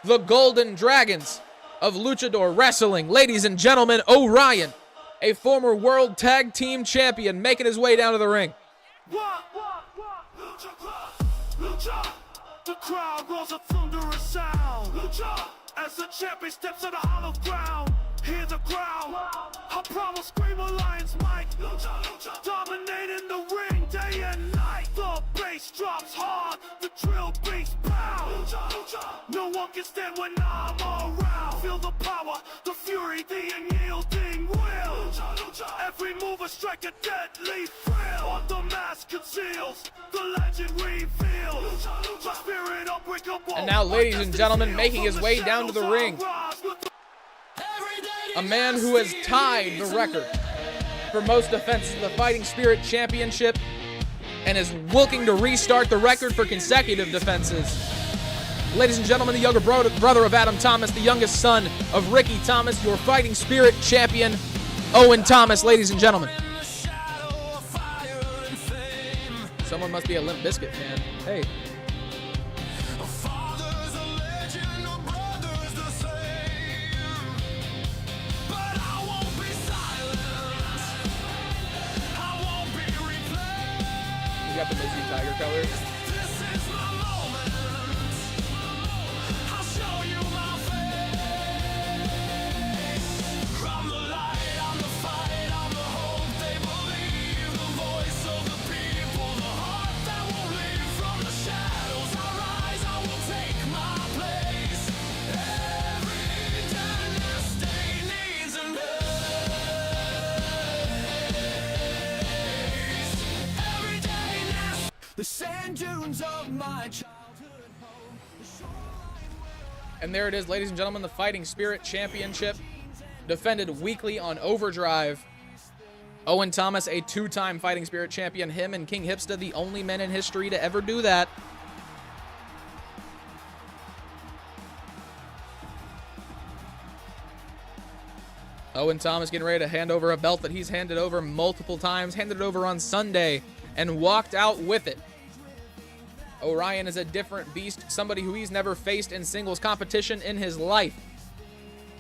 the Golden Dragons of Luchador Wrestling. Ladies and gentlemen, Orion, a former World Tag Team Champion, making his way down to the ring. Lucha, the crowd rolls a thunderous sound. Lucha, as the champion steps on the hollow ground. Hear the crowd, a primal scream of lion's might. Lucha, dominating the ring day and night. The bass drops hard, the drill beats pound. Lucha, no one can stand when I'm around. Feel the power, the fury, the unyielding will. Every move a strike a deadly thrill. What the mask conceals, the legend reveals. Spirit unbreakable. And now, ladies and gentlemen, making his way down to the ring, a man who has tied the record for most defenses of the Fighting Spirit Championship and is looking to restart the record for consecutive defenses. Ladies and gentlemen, the younger brother of Adam Thomas, the youngest son of Ricky Thomas, your Fighting Spirit Champion, Owen Thomas, ladies and gentlemen. Someone must be a Limp Bizkit fan. Hey. You got the Missy Tiger colors. The sand dunes of my childhood home. And there it is, ladies and gentlemen, the Fighting Spirit Championship, defended weekly on Overdrive. Owen Thomas, a two-time Fighting Spirit champion. Him and King Hipsta, the only men in history to ever do that. Owen Thomas getting ready to hand over a belt that he's handed over multiple times, handed it over on Sunday, and walked out with it. Orion is a different beast, somebody who he's never faced in singles competition in his life.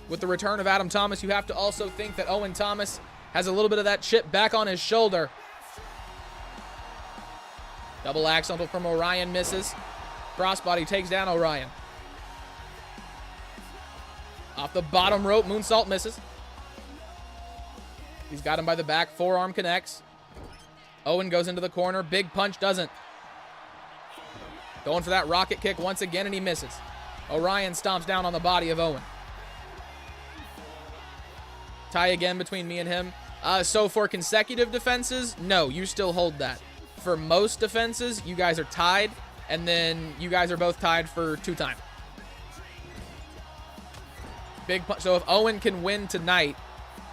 With the return of Adam Thomas, you have to also think that Owen Thomas has a little bit of that chip back on his shoulder. Double axe from Orion misses. Crossbody takes down Orion. Off the bottom rope, moonsault misses. He's got him by the back, forearm connects. Owen goes into the corner, big punch doesn't. Going for that rocket kick once again, and he misses. Orion stomps down on the body of Owen. Tie again between me and him. So for consecutive defenses, no, you still hold that. For most defenses, you guys are tied, and then you guys are both tied for two-time. Big punch. So if Owen can win tonight,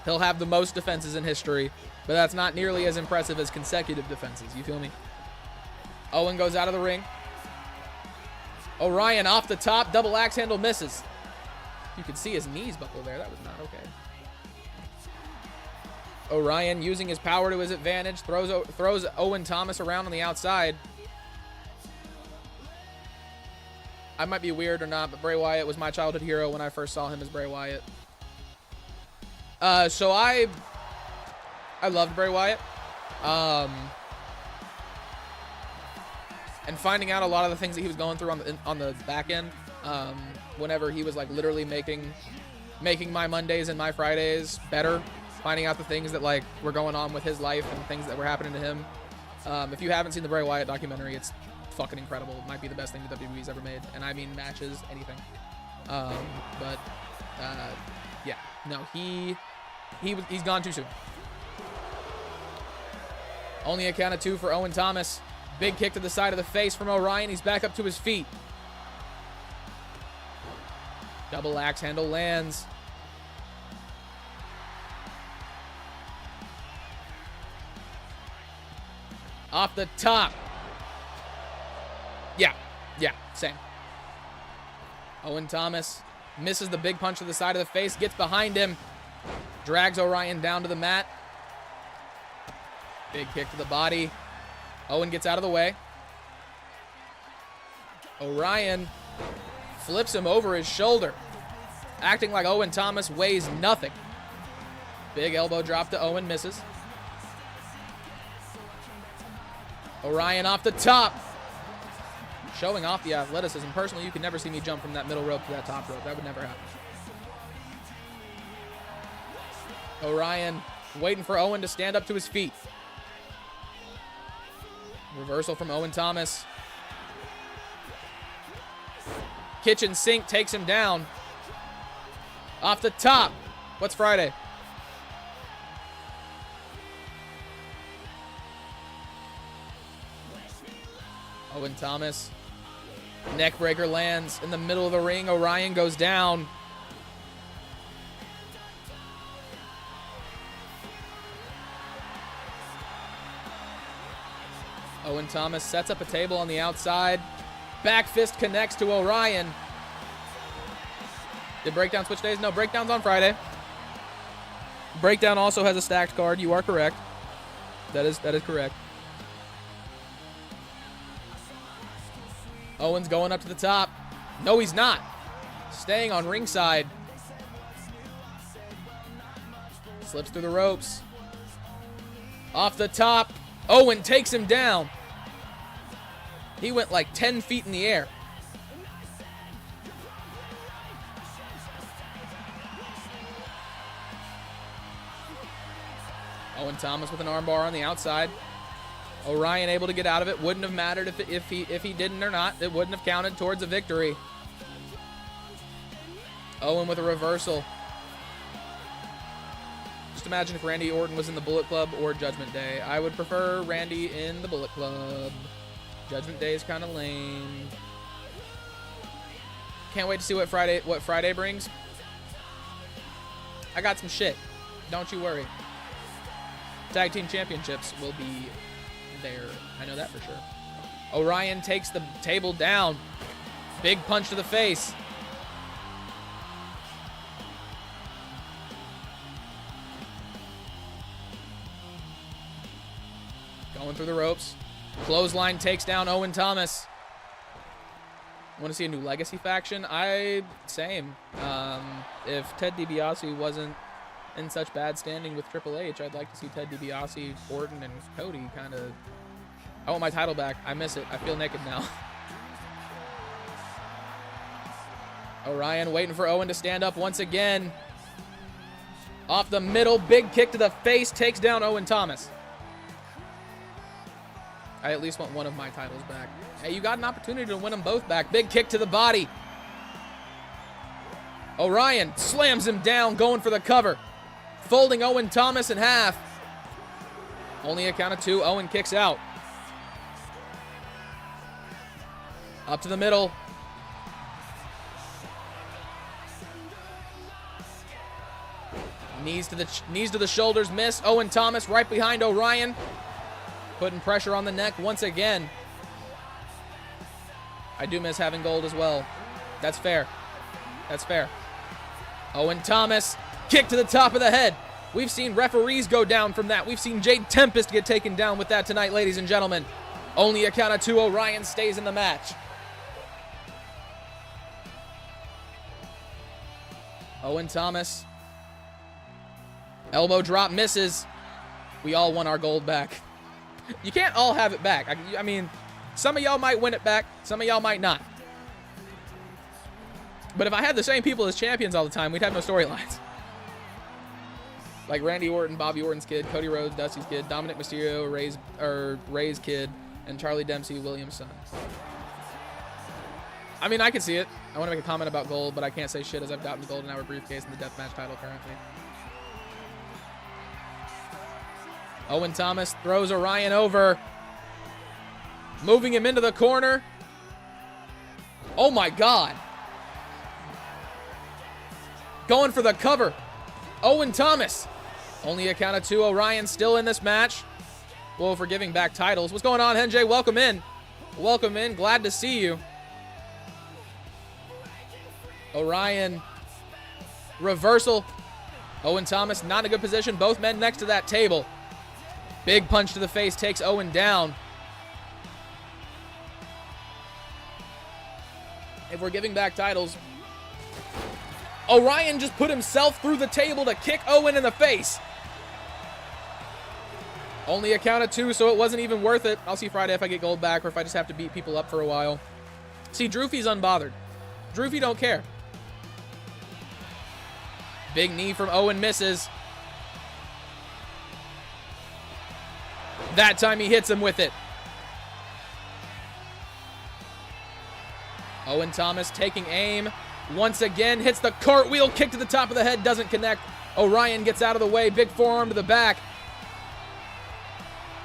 he'll have the most defenses in history, but that's not nearly as impressive as consecutive defenses. You feel me? Owen goes out of the ring. Orion off the top, double axe handle misses. You can see his knees buckle there. That was not okay. Orion using his power to his advantage, throws Owen Thomas around on the outside. I might be weird or not, but Bray Wyatt was my childhood hero when I first saw him as Bray Wyatt. So I loved Bray Wyatt. And finding out a lot of the things that he was going through on the back end, whenever he was like literally making my Mondays and my Fridays better, finding out the things that like were going on with his life and things that were happening to him, If you haven't seen the Bray Wyatt documentary, it's fucking incredible. It might be the best thing the WWE's ever made. And I mean matches, anything. Yeah. No, he's gone too soon. Only a count of 2 for Owen Thomas. Big kick to the side of the face from Orion. He's back up to his feet. Double axe handle lands. Off the top. Yeah, same. Owen Thomas misses the big punch to the side of the face, gets behind him, drags Orion down to the mat. Big kick to the body. Owen gets out of the way. Orion flips him over his shoulder, acting like Owen Thomas weighs nothing. Big elbow drop to Owen, misses. Orion off the top. Showing off the athleticism. Personally, you can never see me jump from that middle rope to that top rope. That would never happen. Orion waiting for Owen to stand up to his feet. Reversal from Owen Thomas. Kitchen sink takes him down. Off the top. What's Friday? Owen Thomas. Neckbreaker lands in the middle of the ring. Orion goes down. Owen Thomas sets up a table on the outside. Back fist connects to Orion. Did Breakdown switch days? No, Breakdown's on Friday. Breakdown also has a stacked card. You are correct. That is correct. Owen's going up to the top. No, he's not. Staying on ringside. Slips through the ropes. Off the top. Owen takes him down. He went like 10 feet in the air. Owen Thomas with an armbar on the outside. Orion able to get out of it. Wouldn't have mattered if he didn't or not. It wouldn't have counted towards a victory. Owen with a reversal. Just imagine if Randy Orton was in the Bullet Club or Judgment Day. I would prefer Randy in the Bullet Club. Judgment Day is kind of lame. Can't wait to see what Friday brings. I got some shit. Don't you worry. Tag Team Championships will be there. I know that for sure. Orion takes the table down. Big punch to the face. Going through the ropes. Clothesline takes down Owen Thomas. Want to see a new legacy faction? Same. If Ted DiBiase wasn't in such bad standing with Triple H, I'd like to see Ted DiBiase, Orton, and Cody kind of... I want my title back. I miss it. I feel naked now. Orion waiting for Owen to stand up once again. Off the middle, big kick to the face, takes down Owen Thomas. I at least want one of my titles back. Hey, you got an opportunity to win them both back. Big kick to the body. Orion slams him down, going for the cover. Folding Owen Thomas in half. Only a count of 2. Owen kicks out. Up to the middle. Knees to the shoulders, miss. Owen Thomas right behind Orion. Putting pressure on the neck once again. I do miss having gold as well. That's fair. That's fair. Owen Thomas, kick to the top of the head. We've seen referees go down from that. We've seen Jade Tempest get taken down with that tonight, ladies and gentlemen. Only a count of 2. Orion stays in the match. Owen Thomas. Elbow drop misses. We all want our gold back. You can't all have it back. I mean, some of y'all might win it back. Some of y'all might not. But if I had the same people as champions all the time, we'd have no storylines. Like Randy Orton, Bobby Orton's kid, Cody Rhodes, Dusty's kid, Dominic Mysterio, Ray's kid, and Charlie Dempsey, Williams' son. I mean, I can see it. I want to make a comment about gold, but I can't say shit as I've gotten the golden hour briefcase and the deathmatch title currently. Owen Thomas throws Orion over, moving him into the corner. Oh my God. Going for the cover. Owen Thomas. Only a count of 2. Orion still in this match. Whoa, for giving back titles. What's going on, Henjay? Welcome in. Welcome in. Glad to see you. Orion. Reversal. Owen Thomas not in a good position. Both men next to that table. Big punch to the face takes Owen down. If we're giving back titles, Orion just put himself through the table to kick Owen in the face. Only a count of 2, so it wasn't even worth it. I'll see Friday if I get gold back or if I just have to beat people up for a while. See, Droofy's unbothered. Droofy don't care. Big knee from Owen misses. That time he hits him with it. Owen Thomas taking aim. Once again, hits the cartwheel kick to the top of the head. Doesn't connect. Orion gets out of the way. Big forearm to the back.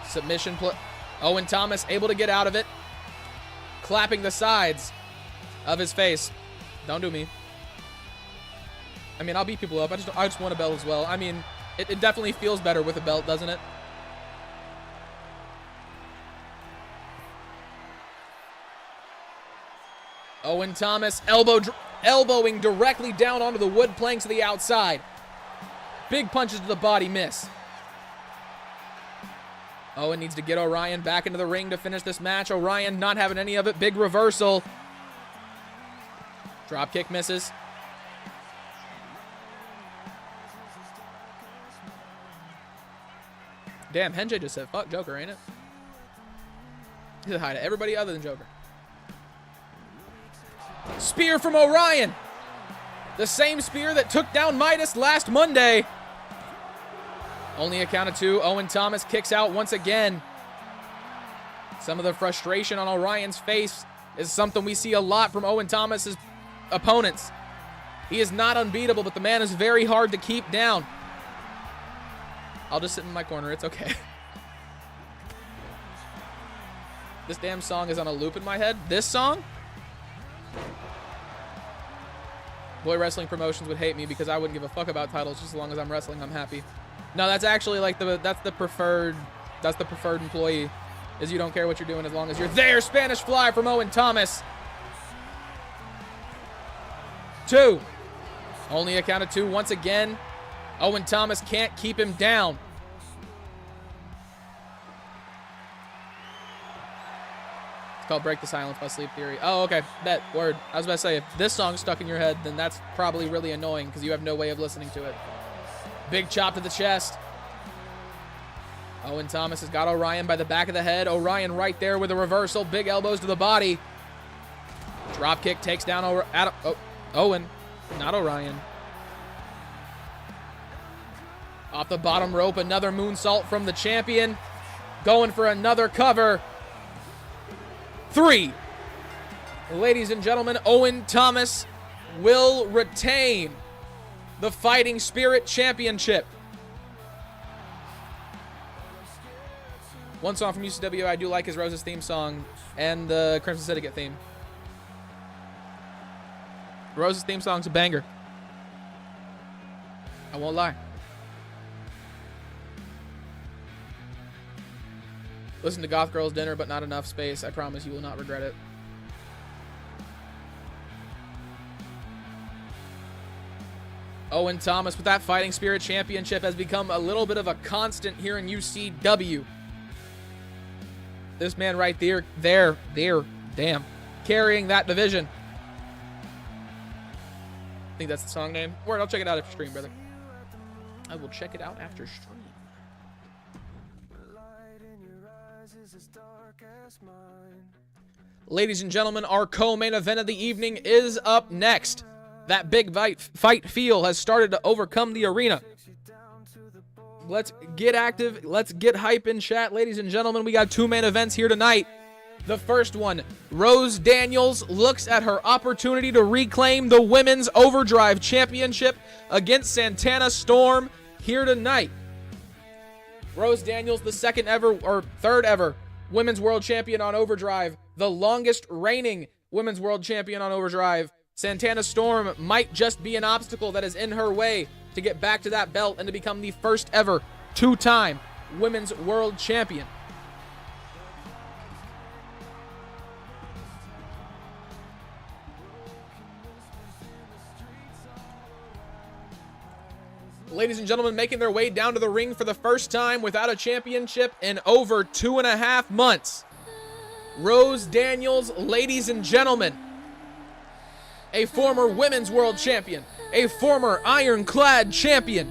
Submission play. Owen Thomas able to get out of it. Clapping the sides of his face. Don't do me. I mean, I'll beat people up. I just want a belt as well. I mean, it definitely feels better with a belt, doesn't it? Owen Thomas elbowing directly down onto the wood planks to the outside. Big punches to the body miss. Owen needs to get Orion back into the ring to finish this match. Orion not having any of it. Big reversal. Drop kick misses. Damn, Henjay just said, fuck Joker, ain't it? He said hi to everybody other than Joker. Spear from Orion. The same spear that took down Midas last Monday. Only a count of 2. Owen Thomas kicks out once again. Some of the frustration on Orion's face is something we see a lot from Owen Thomas's opponents. He is not unbeatable, but the man is very hard to keep down. I'll just sit in my corner. It's okay. This damn song is on a loop in my head. This song? Boy Wrestling Promotions would hate me because I wouldn't give a fuck about titles. Just as long as I'm wrestling, I'm happy. No, that's actually like that's the preferred employee, is you don't care what you're doing as long as you're there. Spanish Fly from Owen Thomas. 2. Only a count of 2 once again. Owen Thomas can't keep him down. It's called Break the Silence by Sleep Theory. Oh, okay. Bet. Word. I was about to say, if this song's stuck in your head, then that's probably really annoying because you have no way of listening to it. Big chop to the chest. Owen Thomas has got Orion by the back of the head. Orion right there with a reversal. Big elbows to the body. Drop kick takes down Owen. Not Orion. Off the bottom rope, another moonsault from the champion. Going for another cover. 3. Ladies and gentlemen, Owen Thomas will retain the Fighting Spirit Championship. One song from UCW I do like is Rose's theme song and the Crimson Syndicate theme. Rose's theme song's a banger. I won't lie. Listen to Goth Girl's Dinner, but not enough space. I promise you will not regret it. Owen Thomas with that Fighting Spirit Championship has become a little bit of a constant here in UCW. This man right there, damn, carrying that division. I think that's the song name. Word, I'll check it out after stream, brother. I will check it out after stream. Ladies and gentlemen, our co-main event of the evening is up next. That big fight feel has started to overcome the arena. Let's get active. Let's get hype in chat, ladies and gentlemen. We got 2 main events here tonight. The first one, Rose Daniels looks at her opportunity to reclaim the Women's Overdrive Championship against Santana Storm here tonight. Rose Daniels, the third ever Women's World Champion on Overdrive, the longest reigning Women's World Champion on Overdrive. Santana Storm might just be an obstacle that is in her way to get back to that belt and to become the first ever 2-time Women's World Champion. Ladies and gentlemen, making their way down to the ring for the first time without a championship in over 2.5 months. Rose Daniels, ladies and gentlemen. A former Women's World Champion. A former Ironclad Champion.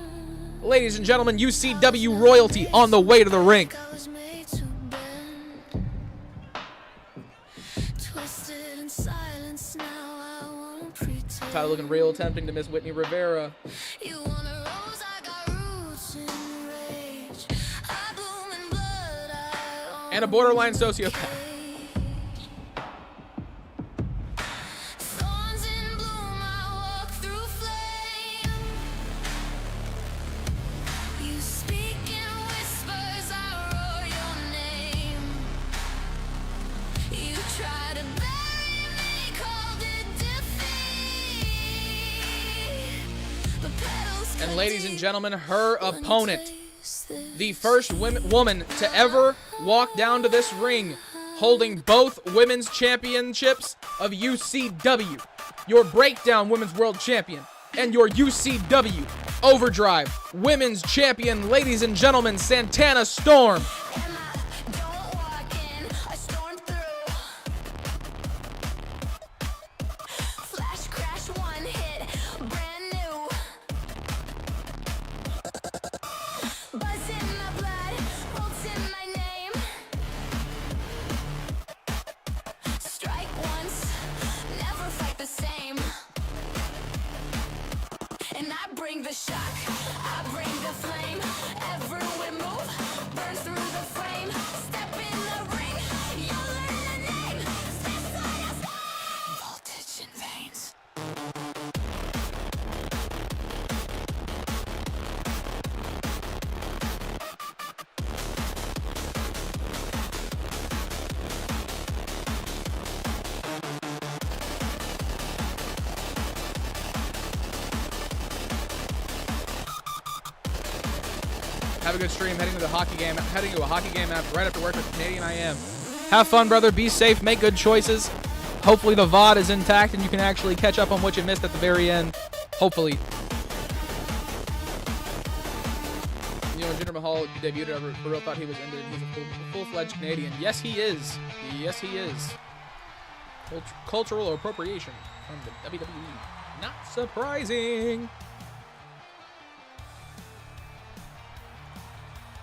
Ladies and gentlemen, UCW royalty on the way to the ring. Tyler looking real tempting to Miss Whitney Rivera. And a borderline sociopath. And ladies and gentlemen, her opponent, the first woman to ever walk down to this ring holding both women's championships of UCW, your Breakdown Women's World Champion, and your UCW Overdrive Women's Champion, ladies and gentlemen, Santana Storm. Have a good stream. Heading to a hockey game right after work with Canadian I Am. Have fun, brother. Be safe. Make good choices. Hopefully the VOD is intact and you can actually catch up on what you missed at the very end. Hopefully. You know, Jinder Mahal debuted. I for real thought he was ended. He's a full-fledged Canadian. Yes, he is. Yes, he is. Cultural appropriation from the WWE. Not surprising.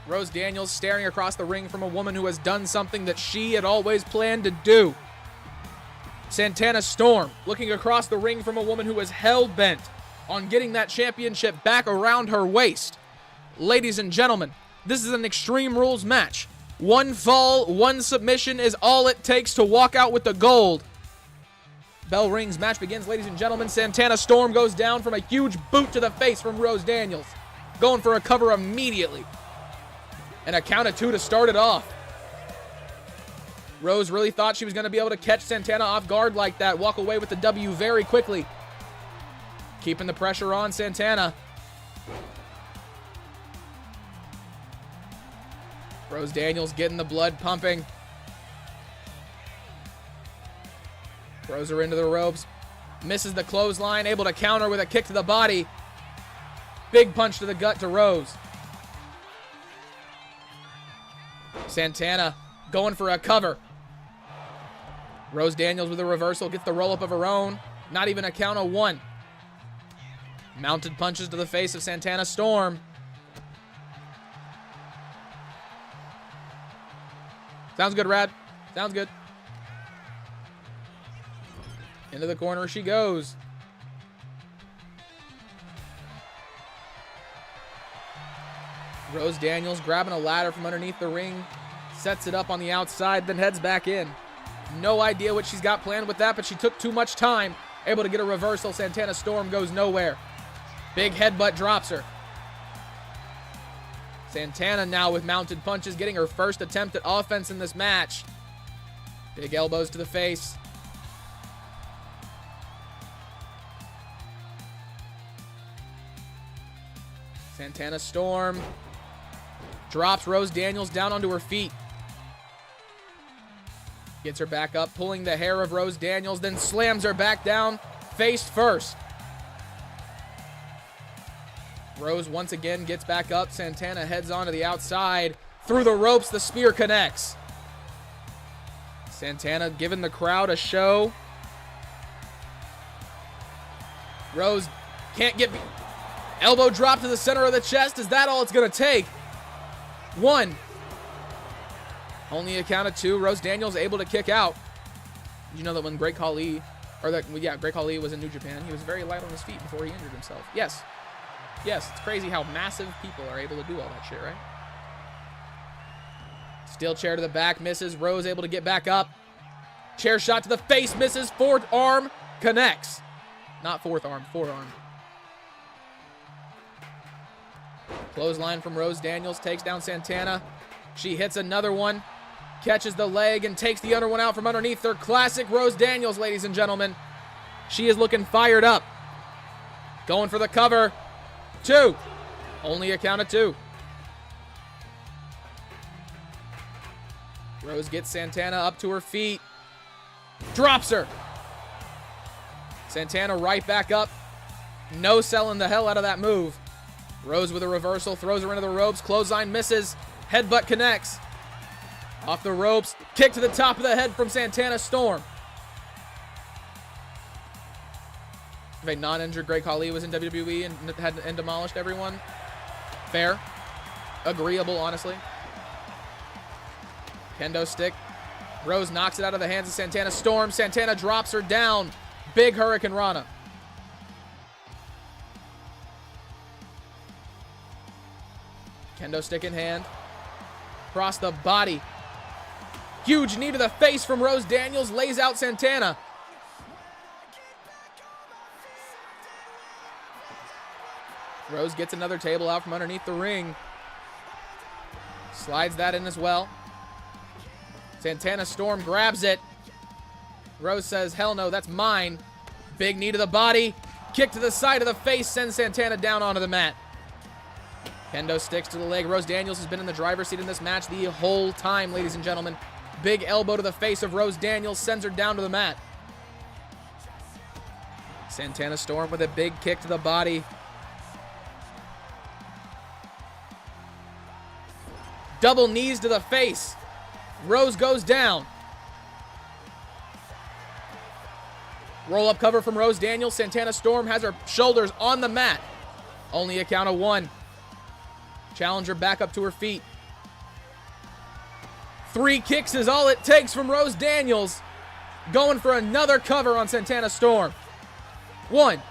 Rose Daniels staring across the ring from a woman who has done something that she had always planned to do. Santana Storm looking across the ring from a woman who is hell-bent on getting that championship back around her waist. Ladies and gentlemen, this is an Extreme Rules match. One fall, one submission is all it takes to walk out with the gold. Bell rings, match begins, ladies and gentlemen. Santana Storm goes down from a huge boot to the face from Rose Daniels. Going for a cover immediately. And a count of 2 to start it off. Rose really thought she was going to be able to catch Santana off guard like that. Walk away with the W very quickly. Keeping the pressure on Santana. Rose Daniels getting the blood pumping. Throws her into the ropes. Misses the clothesline. Able to counter with a kick to the body. Big punch to the gut to Rose. Santana going for a cover. Rose Daniels with a reversal. Gets the roll-up of her own. Not even a count of 1. Mounted punches to the face of Santana Storm. Sounds good, Rad. Sounds good. Into the corner she goes. Rose Daniels grabbing a ladder from underneath the ring, sets it up on the outside, then heads back in. No idea what she's got planned with that, but she took too much time. Able to get a reversal. Santana Storm goes nowhere. Big headbutt drops her. Santana now with mounted punches, getting her first attempt at offense in this match. Big elbows to the face. Santana Storm drops Rose Daniels down onto her feet. Gets her back up, pulling the hair of Rose Daniels, then slams her back down, face first. Rose once again gets back up. Santana heads on to the outside. Through the ropes, the spear connects. Santana giving the crowd a show. Rose can't get... Elbow drop to the center of the chest. Is that all it's going to take? 1. Only a count of 2. Rose Daniels able to kick out. Did you know that when Great Khali, Great Khali was in New Japan, he was very light on his feet before he injured himself? Yes. Yes, it's crazy how massive people are able to do all that shit, right? Steel chair to the back, misses. Rose able to get back up. Chair shot to the face, misses. Fourth arm, connects. Not fourth arm, forearm. Clothesline from Rose Daniels, takes down Santana. She hits another one, catches the leg, and takes the other one out from underneath her. Classic Rose Daniels, ladies and gentlemen. She is looking fired up. Going for the cover. 2. Only a count of 2. Rose gets Santana up to her feet. Drops her. Santana right back up. No selling the hell out of that move. Rose with a reversal, throws her into the ropes. Clothesline misses. Headbutt connects. Off the ropes. Kick to the top of the head from Santana Storm. If a non-injured Great Khali was in WWE and demolished everyone, fair. Agreeable, honestly. Kendo stick. Rose knocks it out of the hands of Santana Storm. Santana drops her down. Big Hurricane Rana. Kendo stick in hand. Across the body. Huge knee to the face from Rose Daniels. Lays out Santana. Rose gets another table out from underneath the ring. Slides that in as well. Santana Storm grabs it. Rose says, hell no, that's mine. Big knee to the body. Kick to the side of the face sends Santana down onto the mat. Kendo sticks to the leg. Rose Daniels has been in the driver's seat in this match the whole time, ladies and gentlemen. Big elbow to the face of Rose Daniels sends her down to the mat. Santana Storm with a big kick to the body. Double knees to the face. Rose goes down. Roll up cover from Rose Daniels. Santana Storm has her shoulders on the mat. Only a count of 1. Challenger back up to her feet. 3 kicks is all it takes from Rose Daniels. Going for another cover on Santana Storm. 1,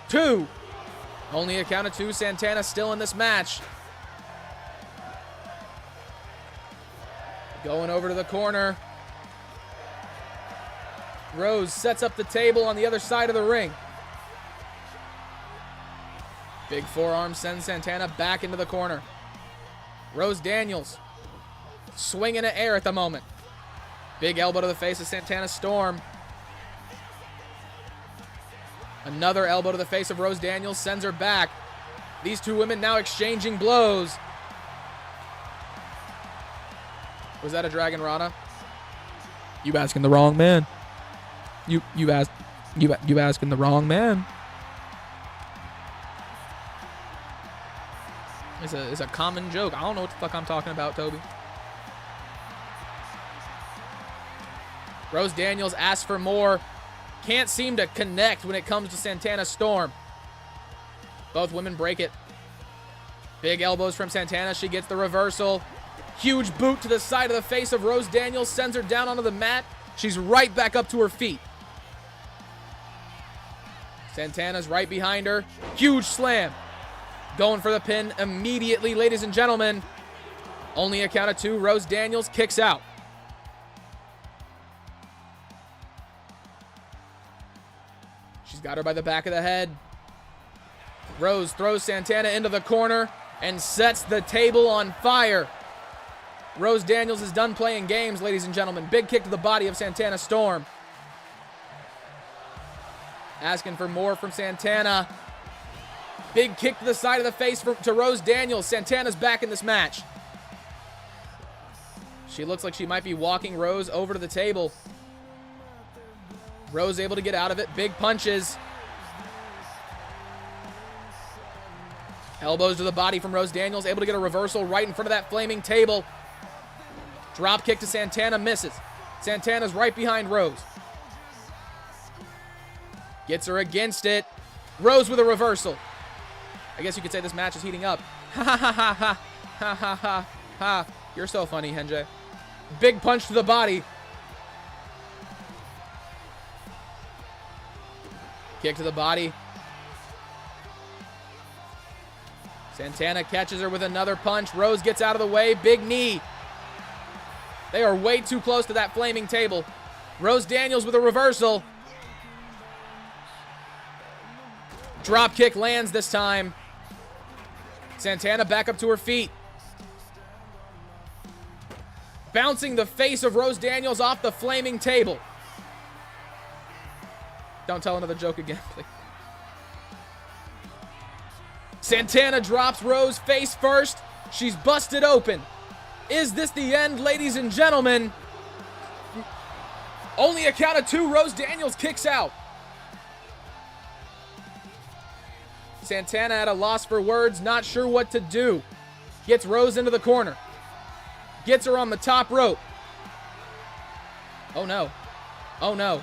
2. Only a count of 2. Santana still in this match. Going over to the corner. Rose sets up the table on the other side of the ring. Big forearm sends Santana back into the corner. Rose Daniels swinging at air at the moment. Big elbow to the face of Santana Storm. Another elbow to the face of Rose Daniels sends her back. These two women now exchanging blows. Was that a Dragon Rana? You asking the wrong man. You asking the wrong man. It's a common joke. I don't know what the fuck I'm talking about, Toby. Rose Daniels asks for more. Can't seem to connect when it comes to Santana Storm. Both women break it. Big elbows from Santana. She gets the reversal. Huge boot to the side of the face of Rose Daniels. Sends her down onto the mat. She's right back up to her feet. Santana's right behind her. Huge slam. Going for the pin immediately, ladies and gentlemen. Only a count of 2. Rose Daniels kicks out. She's got her by the back of the head. Rose throws Santana into the corner and sets the table on fire. Rose Daniels is done playing games, ladies and gentlemen. Big kick to the body of Santana Storm. Asking for more from Santana. Big kick to the side of the face to Rose Daniels. Santana's back in this match. She looks like she might be walking Rose over to the table. Rose able to get out of it. Big punches. Elbows to the body from Rose Daniels. Able to get a reversal right in front of that flaming table. Drop kick to Santana. Misses. Santana's right behind Rose. Gets her against it. Rose with a reversal. I guess you could say this match is heating up. Ha ha ha ha ha ha ha ha ha. You're so funny, Henjay. Big punch to the body. Kick to the body. Santana catches her with another punch. Rose gets out of the way. Big knee. They are way too close to that flaming table. Rose Daniels with a reversal. Drop kick lands this time. Santana back up to her feet. Bouncing the face of Rose Daniels off the flaming table. Don't tell another joke again, please. Santana drops Rose face first. She's busted open. Is this the end, ladies and gentlemen? Only a count of 2. Rose Daniels kicks out. Santana at a loss for words, not sure what to do. Gets Rose into the corner. Gets her on the top rope. Oh no. Oh no.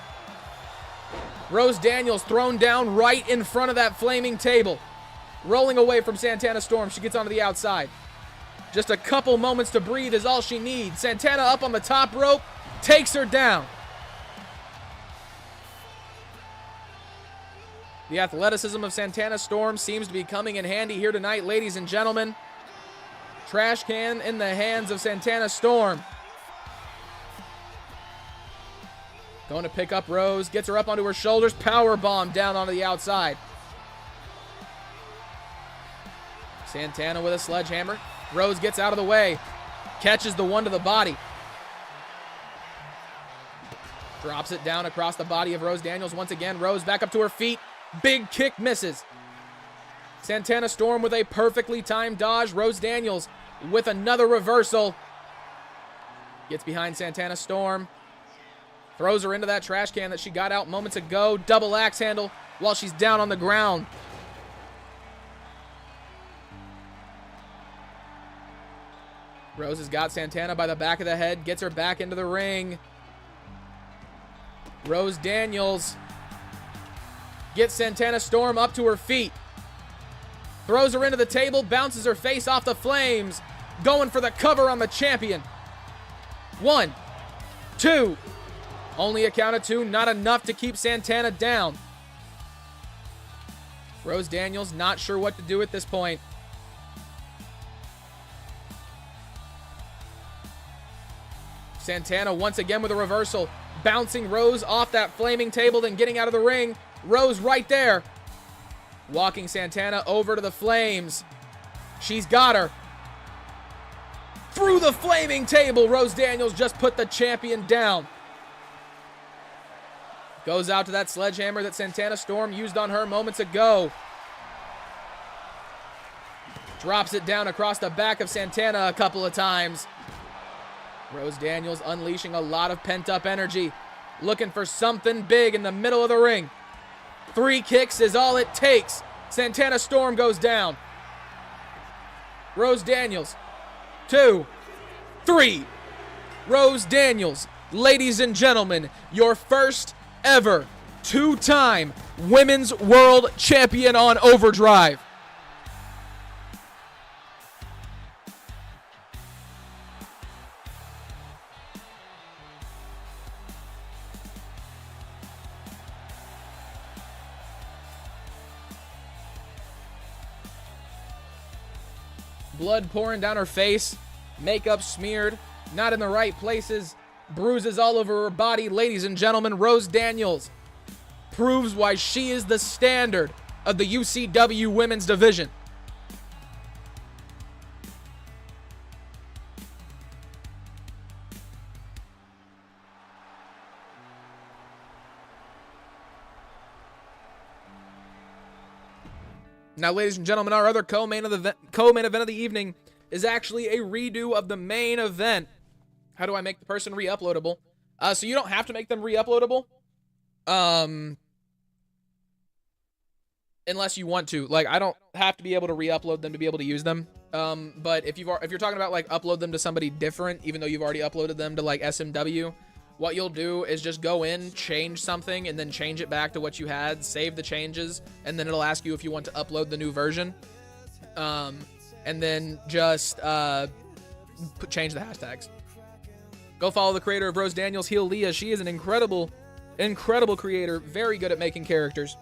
Rose Daniels thrown down right in front of that flaming table. Rolling away from Santana Storm. She gets onto the outside. Just a couple moments to breathe is all she needs. Santana up on the top rope. Takes her down. The athleticism of Santana Storm seems to be coming in handy here tonight, ladies and gentlemen. Trash can in the hands of Santana Storm. Going to pick up Rose. Gets her up onto her shoulders. Power bomb down onto the outside. Santana with a sledgehammer. Rose gets out of the way. Catches the one to the body. Drops it down across the body of Rose Daniels. Once again, Rose back up to her feet. Big kick misses. Santana Storm with a perfectly timed dodge. Rose Daniels with another reversal. Gets behind Santana Storm. Throws her into that trash can that she got out moments ago. Double axe handle while she's down on the ground. Rose has got Santana by the back of the head. Gets her back into the ring. Rose Daniels gets Santana Storm up to her feet. Throws her into the table. Bounces her face off the flames. Going for the cover on the champion. 1, 2. Only a count of 2. Not enough to keep Santana down. Rose Daniels not sure what to do at this point. Santana once again with a reversal. Bouncing Rose off that flaming table, then getting out of the ring. Rose right there. Walking Santana over to the flames. She's got her. Through the flaming table, Rose Daniels just put the champion down. Goes out to that sledgehammer that Santana Storm used on her moments ago. Drops it down across the back of Santana a couple of times. Rose Daniels unleashing a lot of pent-up energy. Looking for something big in the middle of the ring. 3 kicks is all it takes. Santana Storm goes down. Rose Daniels. 2, 3. Rose Daniels, ladies and gentlemen, your first ever 2-time Women's World Champion on Overdrive. blood pouring down her face, makeup smeared, not in the right places, bruises all over her body. Ladies and gentlemen, Rose Daniels proves why she is the standard of the UCW women's division. Now, ladies and gentlemen, our other co-main event of the evening is actually a redo of the main event. How do I make the person re-uploadable? So you don't have to make them re-uploadable, unless you want to. Like, I don't have to be able to re-upload them to be able to use them. But if you're talking about like upload them to somebody different, even though you've already uploaded them to like SMW, what you'll do is just go in, change something, and then change it back to what you had, save the changes, and then it'll ask you if you want to upload the new version. And then just change the hashtags. Go follow the creator of Rose Daniels, Heel Leah. She is an incredible creator, very good at making characters.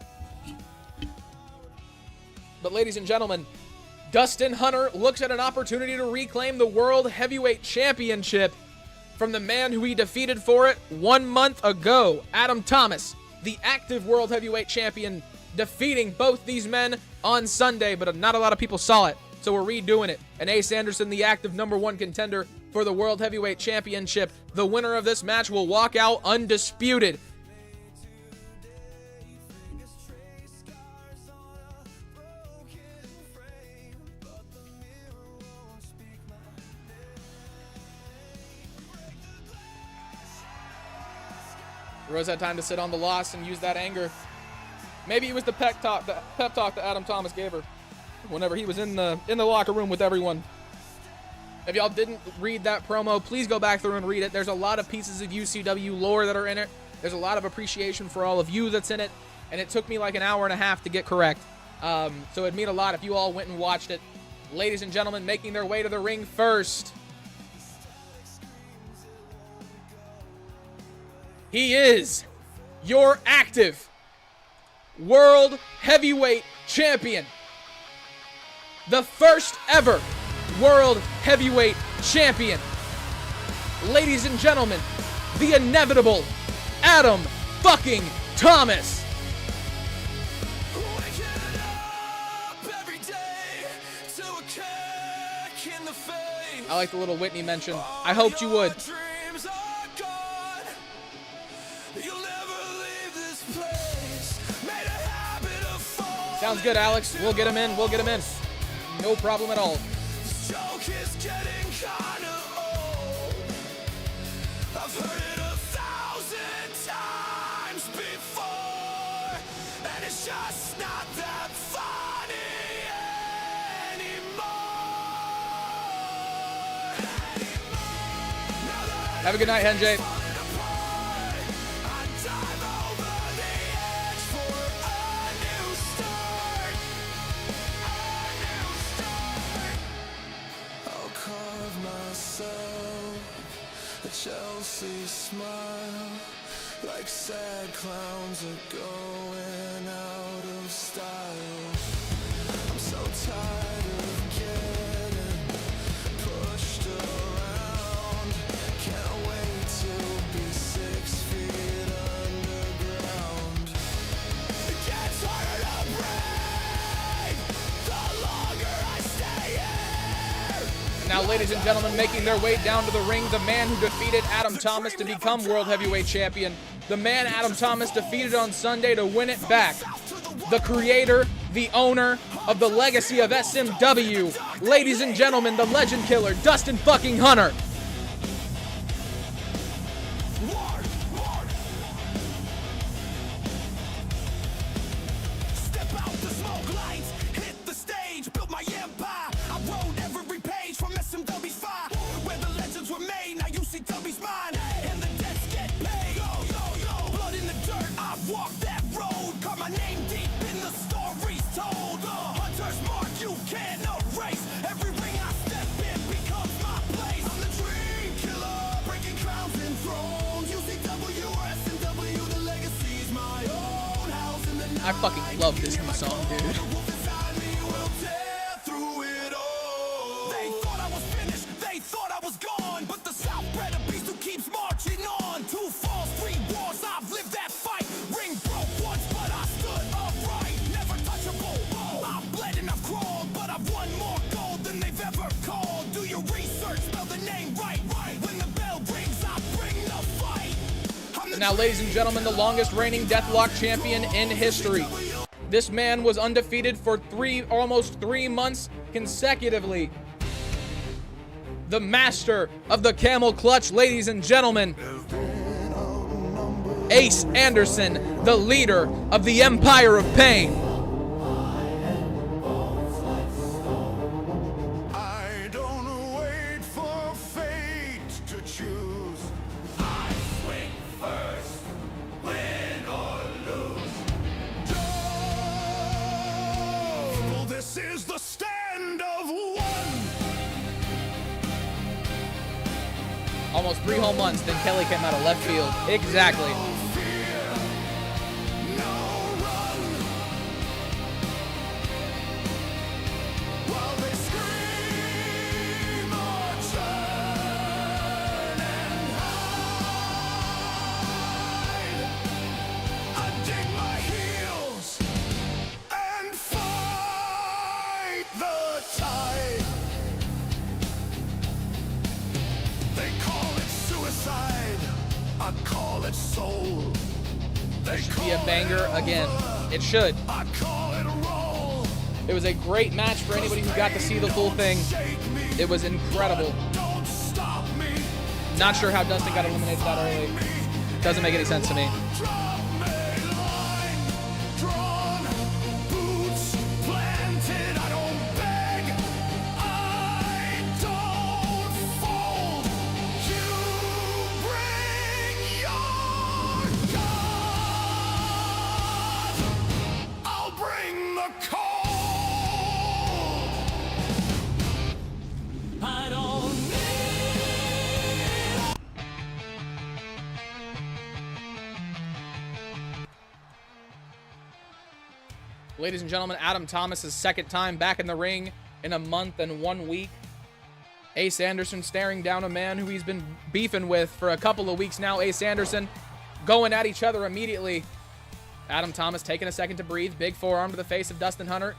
But ladies and gentlemen, Dustyn Hunter looks at an opportunity to reclaim the World Heavyweight Championship from the man who he defeated for it 1 month ago, Adam Thomas, the active World Heavyweight Champion, defeating both these men on Sunday, but not a lot of people saw it, so we're redoing it. And Ace Anderson, the active #1 contender for the World Heavyweight Championship. The winner of this match will walk out undisputed. Rose had time to sit on the loss and use that anger. Maybe it was the pep talk that Adam Thomas gave her whenever he was in the locker room with everyone. If y'all didn't read that promo, please go back through and read it. There's a lot of pieces of UCW lore that are in it. There's a lot of appreciation for all of you that's in it, and it took me like an hour and a half to get correct. So it'd mean a lot if you all went and watched it. Ladies and gentlemen, making their way to the ring first, he is your active World Heavyweight Champion. The first ever World Heavyweight Champion. Ladies and gentlemen, the inevitable Adam fucking Thomas. I like the little Whitney mention. I hoped you would. Sounds good, Alex. We'll get him in. We'll get him in. No problem at all. I've heard it 1,000 times before, and it's just not that funny anymore. Have a good night, Henjay. Chelsea smile, like sad clowns are going out of style. I'm so tired of getting pushed around. Can't wait to be 6 feet underground. It gets harder to breathe the longer I stay here. Now, ladies and gentlemen, making their way down to the ring, the man who defeated Adam Thomas to become World Heavyweight Champion. The man Adam Thomas defeated on Sunday to win it back. The creator, the owner of the legacy of SMW. Ladies and gentlemen, the legend killer, Dustyn fucking Hunter. I fucking love this new song, dude. name right. When the bell rings, I bring the fight. And now, ladies and gentlemen, the longest reigning Deathlock champion in history. This man was undefeated for almost 3 months consecutively. The master of the camel clutch, ladies and gentlemen. Ace Anderson, the leader of the Empire of Pain. I don't wait for fate to choose. I swing first, win or lose. Oh, this is the stand of one. Almost 3 whole months, then Kelly came out of left field. Exactly. It should be a banger again. It should. It was a great match for anybody who got to see the full thing. It was incredible. Not sure how Dustyn got eliminated that early. Doesn't make any sense to me. Ladies and gentlemen, Adam Thomas's second time back in the ring in a month and 1 week. Ace Anderson staring down a man who he's been beefing with for a couple of weeks now. Ace Anderson going at each other immediately. Adam Thomas taking a second to breathe. Big forearm to the face of Dustyn Hunter.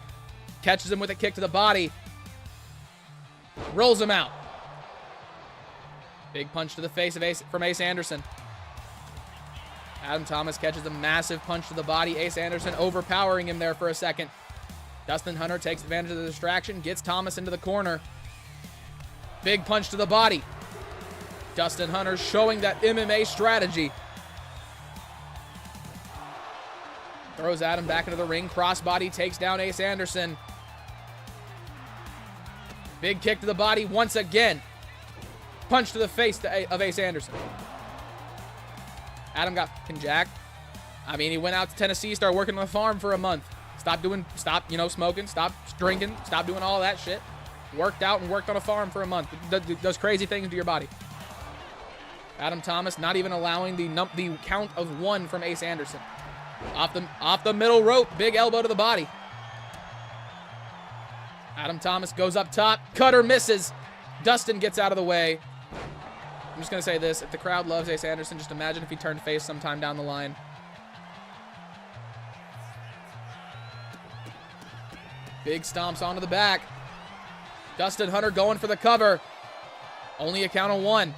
Catches him with a kick to the body. Rolls him out. Big punch to the face from Ace Anderson. Adam Thomas catches a massive punch to the body. Ace Anderson overpowering him there for a second. Dustyn Hunter takes advantage of the distraction, gets Thomas into the corner. Big punch to the body. Dustyn Hunter showing that MMA strategy. Throws Adam back into the ring. Crossbody takes down Ace Anderson. Big kick to the body once again. Punch to the face of Ace Anderson. Adam got fucking jacked. I mean, he went out to Tennessee, started working on a farm for a month. Stop, smoking, stop drinking, stop doing all that shit. Worked out and worked on a farm for a month. Does crazy things to your body. Adam Thomas not even allowing the count of 1 from Ace Anderson. Off the middle rope, big elbow to the body. Adam Thomas goes up top, cutter misses. Dustyn gets out of the way. I'm just going to say this. If the crowd loves Ace Anderson, just imagine if he turned face sometime down the line. Big stomps onto the back. Dustyn Hunter going for the cover. Only a count of 1.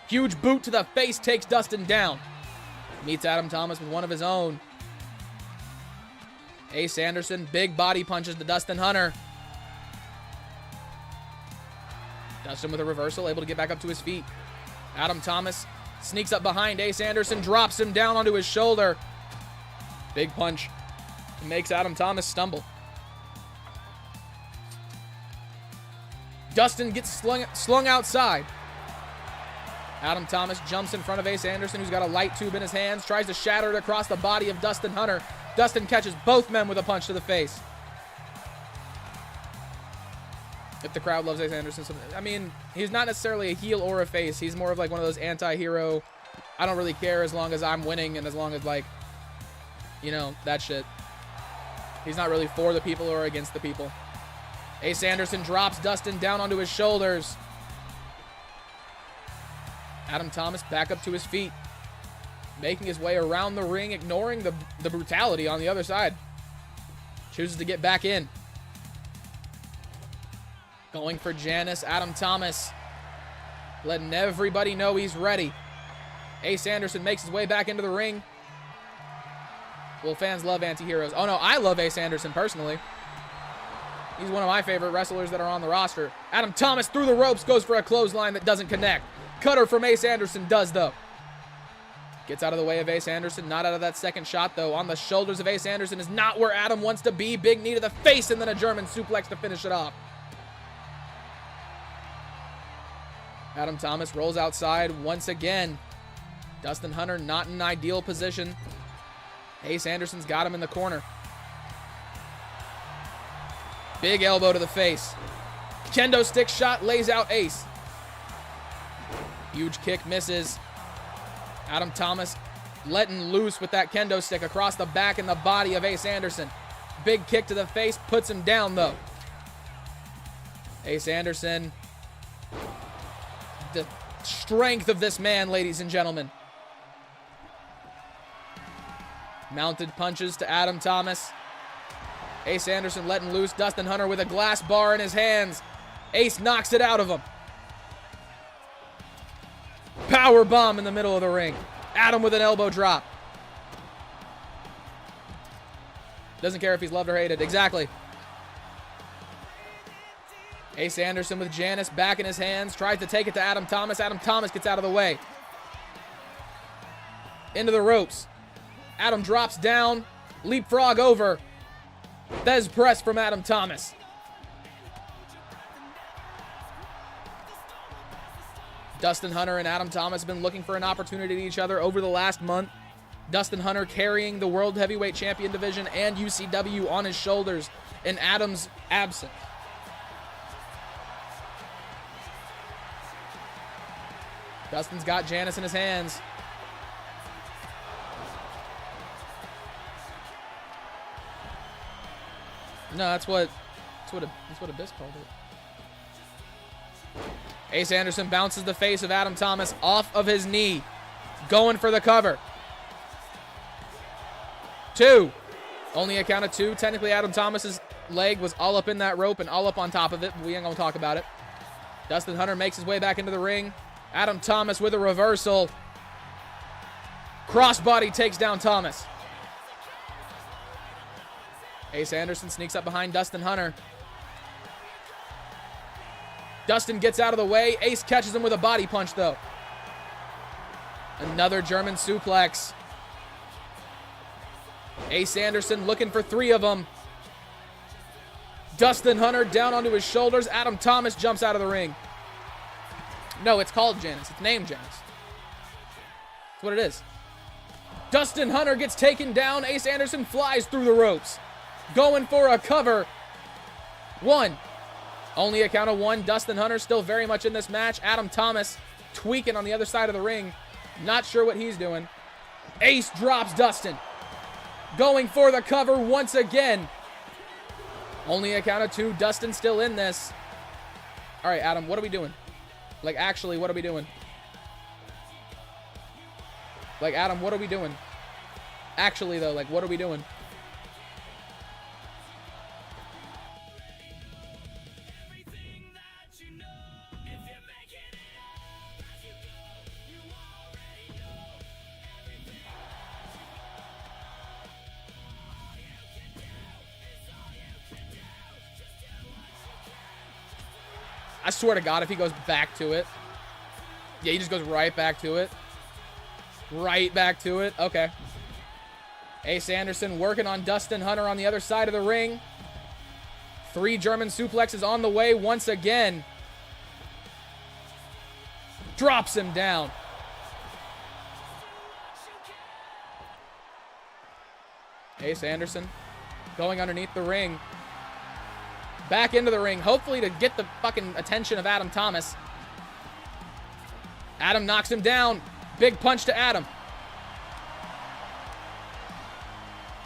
Huge boot to the face takes Dustyn down. Meets Adam Thomas with one of his own. Ace Anderson, big body punches to Dustyn Hunter. Dustyn with a reversal, able to get back up to his feet. Adam Thomas sneaks up behind Ace Anderson, drops him down onto his shoulder. Big punch. Makes Adam Thomas stumble. Dustyn gets slung outside. Adam Thomas jumps in front of Ace Anderson, who's got a light tube in his hands, tries to shatter it across the body of Dustyn Hunter. Dustyn catches both men with a punch to the face. If the crowd loves Ace Anderson, I mean, he's not necessarily a heel or a face. He's more of like one of those anti-hero, I don't really care as long as I'm winning and as long as, like, you know, that shit. He's not really for the people or against the people. Ace Anderson drops Dustyn down onto his shoulders. Adam Thomas back up to his feet, making his way around the ring, ignoring the brutality on the other side. Chooses to get back in. Going for Janice, Adam Thomas. letting everybody know he's ready. Ace Anderson makes his way back into the ring. Well, fans love anti-heroes. Oh, no, I love Ace Anderson personally. He's one of my favorite wrestlers that are on the roster. Adam Thomas through the ropes, goes for a clothesline that doesn't connect. Cutter from Ace Anderson does, though. Gets out of the way of Ace Anderson. Not out of that second shot, though. On the shoulders of Ace Anderson is not where Adam wants to be. Big knee to the face, and then a German suplex to finish it off. Adam Thomas rolls outside once again. Dustyn Hunter not in an ideal position. Ace Anderson's got him in the corner. Big elbow to the face. Kendo stick shot lays out Ace. Huge kick misses. Adam Thomas letting loose with that kendo stick across the back and the body of Ace Anderson. Big kick to the face, puts him down though. Ace Anderson. The strength of this man, ladies and gentlemen. Mounted punches to Adam Thomas. Ace Anderson letting loose. Dustyn Hunter with a glass bar in his hands. Ace knocks it out of him. Power bomb in the middle of the ring. Adam with an elbow drop. Doesn't care if he's loved or hated. Exactly. Ace Anderson with Janice back in his hands. Tries to take it to Adam Thomas. Adam Thomas gets out of the way. Into the ropes. Adam drops down. Leapfrog over. Thez press from Adam Thomas. Dustyn Hunter and Adam Thomas have been looking for an opportunity to each other over the last month. Dustyn Hunter carrying the World Heavyweight Champion division and UCW on his shoulders in Adam's absence. Dustyn's got Janice in his hands. No, that's what Abyss called it. Ace Anderson bounces the face of Adam Thomas off of his knee. Going for the cover. 2. Only a count of 2. Technically, Adam Thomas's leg was all up in that rope and all up on top of it, but we ain't gonna talk about it. Dustyn Hunter makes his way back into the ring. Adam Thomas with a reversal. Crossbody takes down Thomas. Ace Anderson sneaks up behind Dustyn Hunter. Dustyn gets out of the way. Ace catches him with a body punch, though. Another German suplex. Ace Anderson looking for 3 of them. Dustyn Hunter down onto his shoulders. Adam Thomas jumps out of the ring. No, it's called Janice. It's named Janice. That's what it is. Dustyn Hunter gets taken down. Ace Anderson flies through the ropes. Going for a cover. 1. Only a count of 1. Dustyn Hunter still very much in this match. Adam Thomas tweaking on the other side of the ring. Not sure what he's doing. Ace drops Dustyn. Going for the cover once again. Only a count of 2. Dustyn still in this. All right, Adam, what are we doing? Like, actually, what are we doing? Like, Adam, what are we doing? Actually, though, like, what are we doing? I swear to God, if he goes back to it. Yeah, he just goes right back to it. Right back to it. Okay. Ace Anderson working on Dustyn Hunter on the other side of the ring. 3 German suplexes on the way once again. Drops him down. Ace Anderson going underneath the ring. Back into the ring, hopefully to get the fucking attention of Adam Thomas. Adam knocks him down. Big punch to Adam.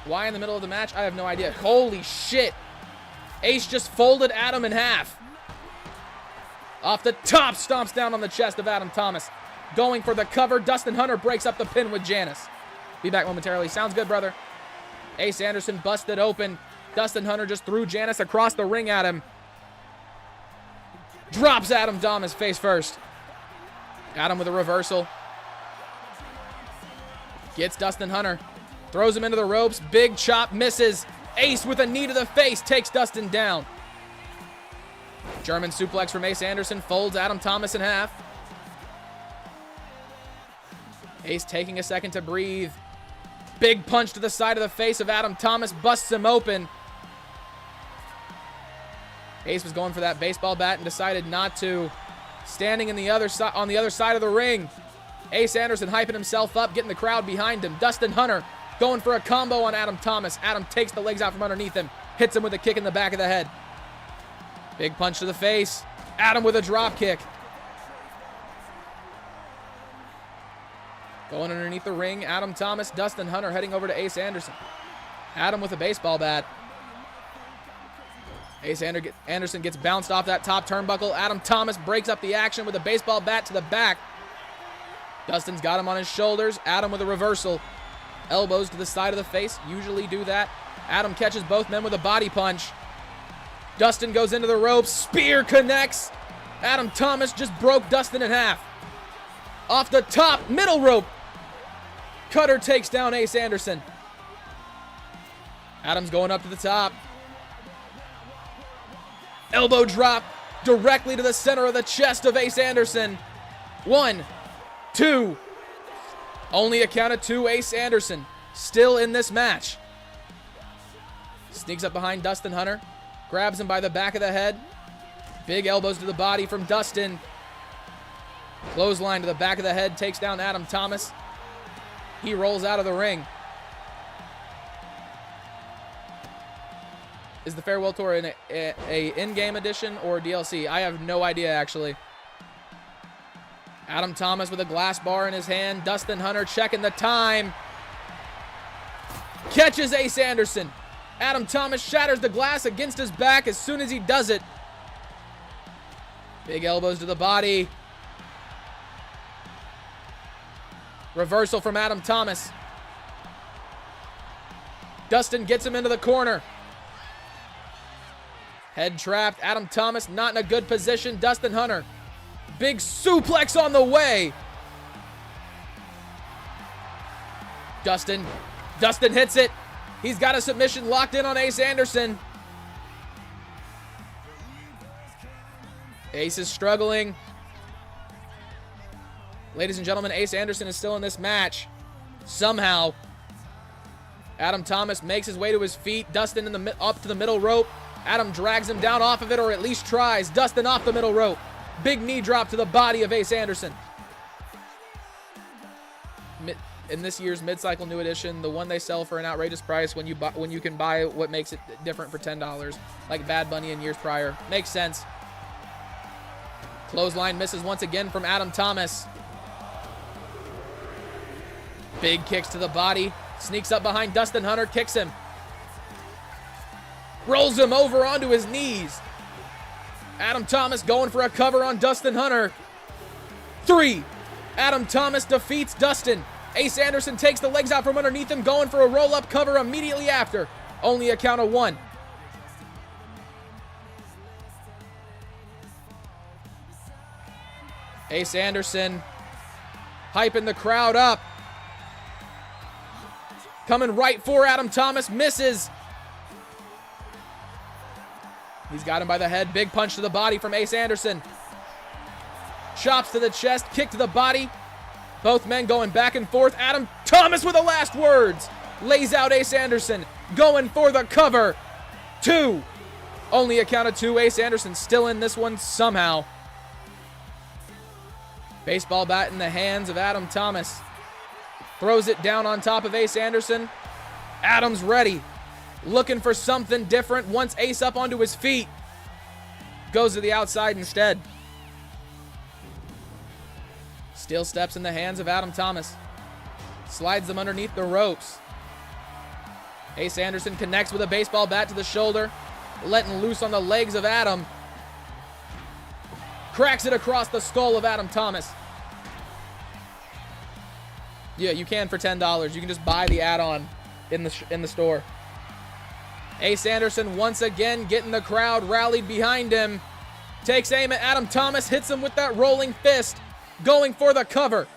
Why in the middle of the match? I have no idea. Holy shit. Ace just folded Adam in half. Off the top, stomps down on the chest of Adam Thomas. Going for the cover. Dustyn Hunter breaks up the pin with Janice. Be back momentarily. Sounds good, brother. Ace Anderson busted open. Dustyn Hunter just threw Janice across the ring at him. Drops Adam Thomas face first. Adam with a reversal. Gets Dustyn Hunter. Throws him into the ropes. Big chop misses. Ace with a knee to the face takes Dustyn down. German suplex from Ace Anderson folds Adam Thomas in half. Ace taking a second to breathe. Big punch to the side of the face of Adam Thomas, busts him open. Ace was going for that baseball bat and decided not to. Standing on the other side of the ring. Ace Anderson hyping himself up, getting the crowd behind him. Dustyn Hunter going for a combo on Adam Thomas. Adam takes the legs out from underneath him, hits him with a kick in the back of the head. Big punch to the face. Adam with a drop kick. Going underneath the ring, Adam Thomas, Dustyn Hunter heading over to Ace Anderson. Adam with a baseball bat. Ace Anderson gets bounced off that top turnbuckle. Adam Thomas breaks up the action with a baseball bat to the back. Dustyn's got him on his shoulders. Adam with a reversal. Elbows to the side of the face. Usually do that. Adam catches both men with a body punch. Dustyn goes into the ropes. Spear connects. Adam Thomas just broke Dustyn in half. Off the top, middle rope. Cutter takes down Ace Anderson. Adam's going up to the top. Elbow drop directly to the center of the chest of Ace Anderson. 1, 2. Only a count of 2. Ace Anderson still in this match. Sneaks up behind Dustyn Hunter. Grabs him by the back of the head. Big elbows to the body from Dustyn. Clothesline to the back of the head. Takes down Adam Thomas. He rolls out of the ring. Is the Farewell Tour an in-game edition or DLC? I have no idea, actually. Adam Thomas with a glass bar in his hand. Dustyn Hunter checking the time. Catches Ace Anderson. Adam Thomas shatters the glass against his back as soon as he does it. Big elbows to the body. Reversal from Adam Thomas. Dustyn gets him into the corner. Head trapped. Adam Thomas not in a good position. Dustyn Hunter. Big suplex on the way. Dustyn hits it. He's got a submission locked in on Ace Anderson. Ace is struggling. Ladies and gentlemen, Ace Anderson is still in this match. Somehow. Adam Thomas makes his way to his feet. Dustyn up to the middle rope. Adam drags him down off of it, or at least tries. Dustyn off the middle rope. Big knee drop to the body of Ace Anderson. In this year's mid-cycle new edition, the one they sell for an outrageous price when you can buy what makes it different for $10, like Bad Bunny in years prior. Makes sense. Clothesline misses once again from Adam Thomas. Big kicks to the body. Sneaks up behind Dustyn Hunter, kicks him. Rolls him over onto his knees. Adam Thomas going for a cover on Dustyn Hunter. 3. Adam Thomas defeats Dustyn. Ace Anderson takes the legs out from underneath him, going for a roll-up cover immediately after. Only a count of 1. Ace Anderson hyping the crowd up. Coming right for Adam Thomas, misses. He's got him by the head. Big punch to the body from Ace Anderson. Chops to the chest, kick to the body. Both men going back and forth. Adam Thomas with the last words. Lays out Ace Anderson. Going for the cover. 2. Only a count of 2. Ace Anderson still in this one somehow. Baseball bat in the hands of Adam Thomas. Throws it down on top of Ace Anderson. Adam's ready. Looking for something different. Wants Ace up onto his feet. Goes to the outside instead. Steel steps in the hands of Adam Thomas. Slides them underneath the ropes. Ace Anderson connects with a baseball bat to the shoulder. Letting loose on the legs of Adam. Cracks it across the skull of Adam Thomas. Yeah, you can for $10. You can just buy the add-on in the store. Ace Anderson once again getting the crowd rallied behind him. Takes aim at Adam Thomas, hits him with that rolling fist. going for the cover.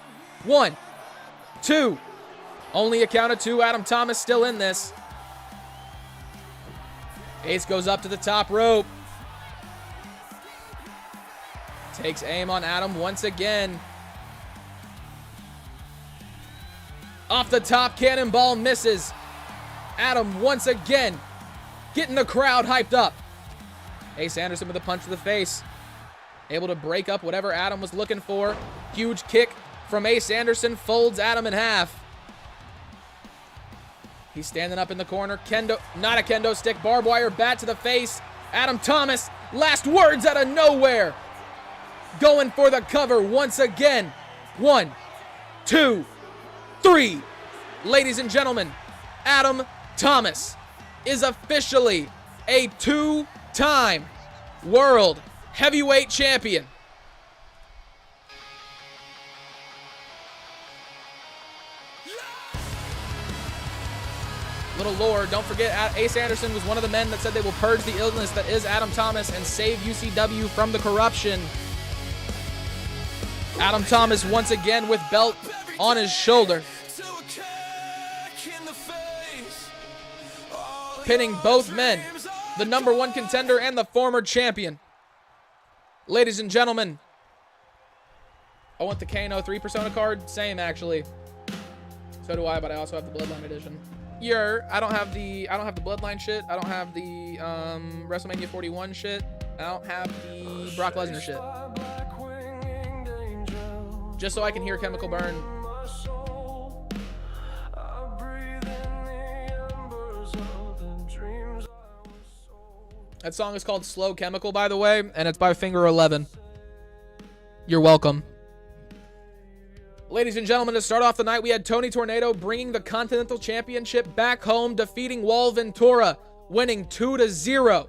1, 2. Only a count of 2. Adam Thomas still in this. Ace goes up to the top rope. Takes aim on Adam once again. Off the top, cannonball misses. Adam once again getting the crowd hyped up. Ace Anderson with a punch to the face. Able to break up whatever Adam was looking for. Huge kick from Ace Anderson folds Adam in half. He's standing up in the corner. Kendo, not a kendo stick. Barbed wire bat to the face. Adam Thomas, last words out of nowhere. Going for the cover once again. 1, 2, 3. Ladies and gentlemen, Adam Thomas is officially a 2-time world heavyweight champion. Little lore, don't forget Ace Anderson was one of the men that said they will purge the illness that is Adam Thomas and save UCW from the corruption. Adam Thomas once again with belt on his shoulder. Pinning both men, the #1 contender and the former champion. Ladies and gentlemen, I want the KNO3 Persona card. Same, actually. So do I, but I also have the Bloodline edition. I don't have the Bloodline shit. I don't have the WrestleMania 41 shit. I don't have the Brock Lesnar shit. Just so I can hear Chemical Burn. That song is called Slow Chemical, by the way, and it's by Finger 11. You're welcome. Ladies and gentlemen, to start off the night, we had Tony Tornado bringing the Continental Championship back home, defeating Wall Vintora, winning 2-0.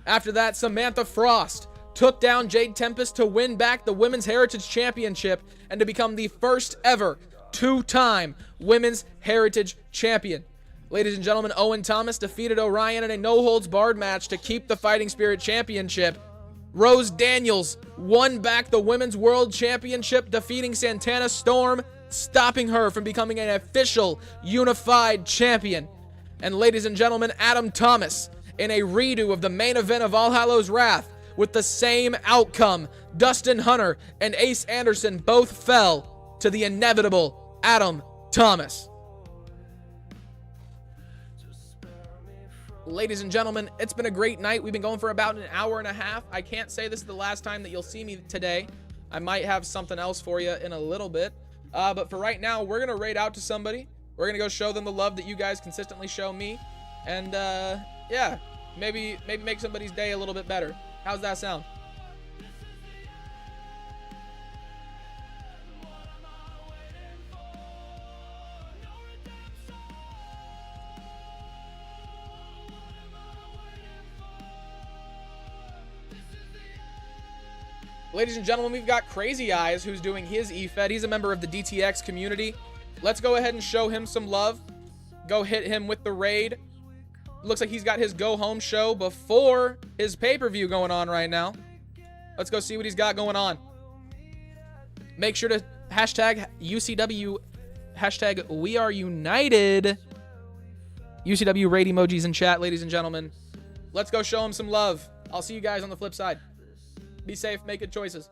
After that, Samantha Frost took down Jade Tempest to win back the Women's Heritage Championship and to become the first ever 2-time Women's Heritage Champion. Ladies and gentlemen, Owen Thomas defeated Orion in a no-holds-barred match to keep the Fighting Spirit Championship. Rose Daniels won back the Women's World Championship, defeating Santana Storm, stopping her from becoming an official unified champion. And ladies and gentlemen, Adam Thomas, in a redo of the main event of All Hallows Wrath, with the same outcome, Dustyn Hunter and Ace Anderson both fell to the inevitable Adam Thomas. Ladies and gentlemen, it's been a great night. We've been going for about an hour and a half. I can't say this is the last time that you'll see me today. I might have something else for you in a little bit. But for right now, we're going to raid out to somebody. We're going to go show them the love that you guys consistently show me. And, yeah, maybe make somebody's day a little bit better. How's that sound? Ladies and gentlemen, we've got Crazy Eyes, who's doing his EFED. He's a member of the DTX community. Let's go ahead and show him some love. Go hit him with the raid. Looks like he's got his go-home show before his pay-per-view going on right now. Let's go see what he's got going on. Make sure to hashtag UCW, hashtag We Are United. UCW raid emojis in chat, ladies and gentlemen. Let's go show him some love. I'll see you guys on the flip side. Be safe, make good choices.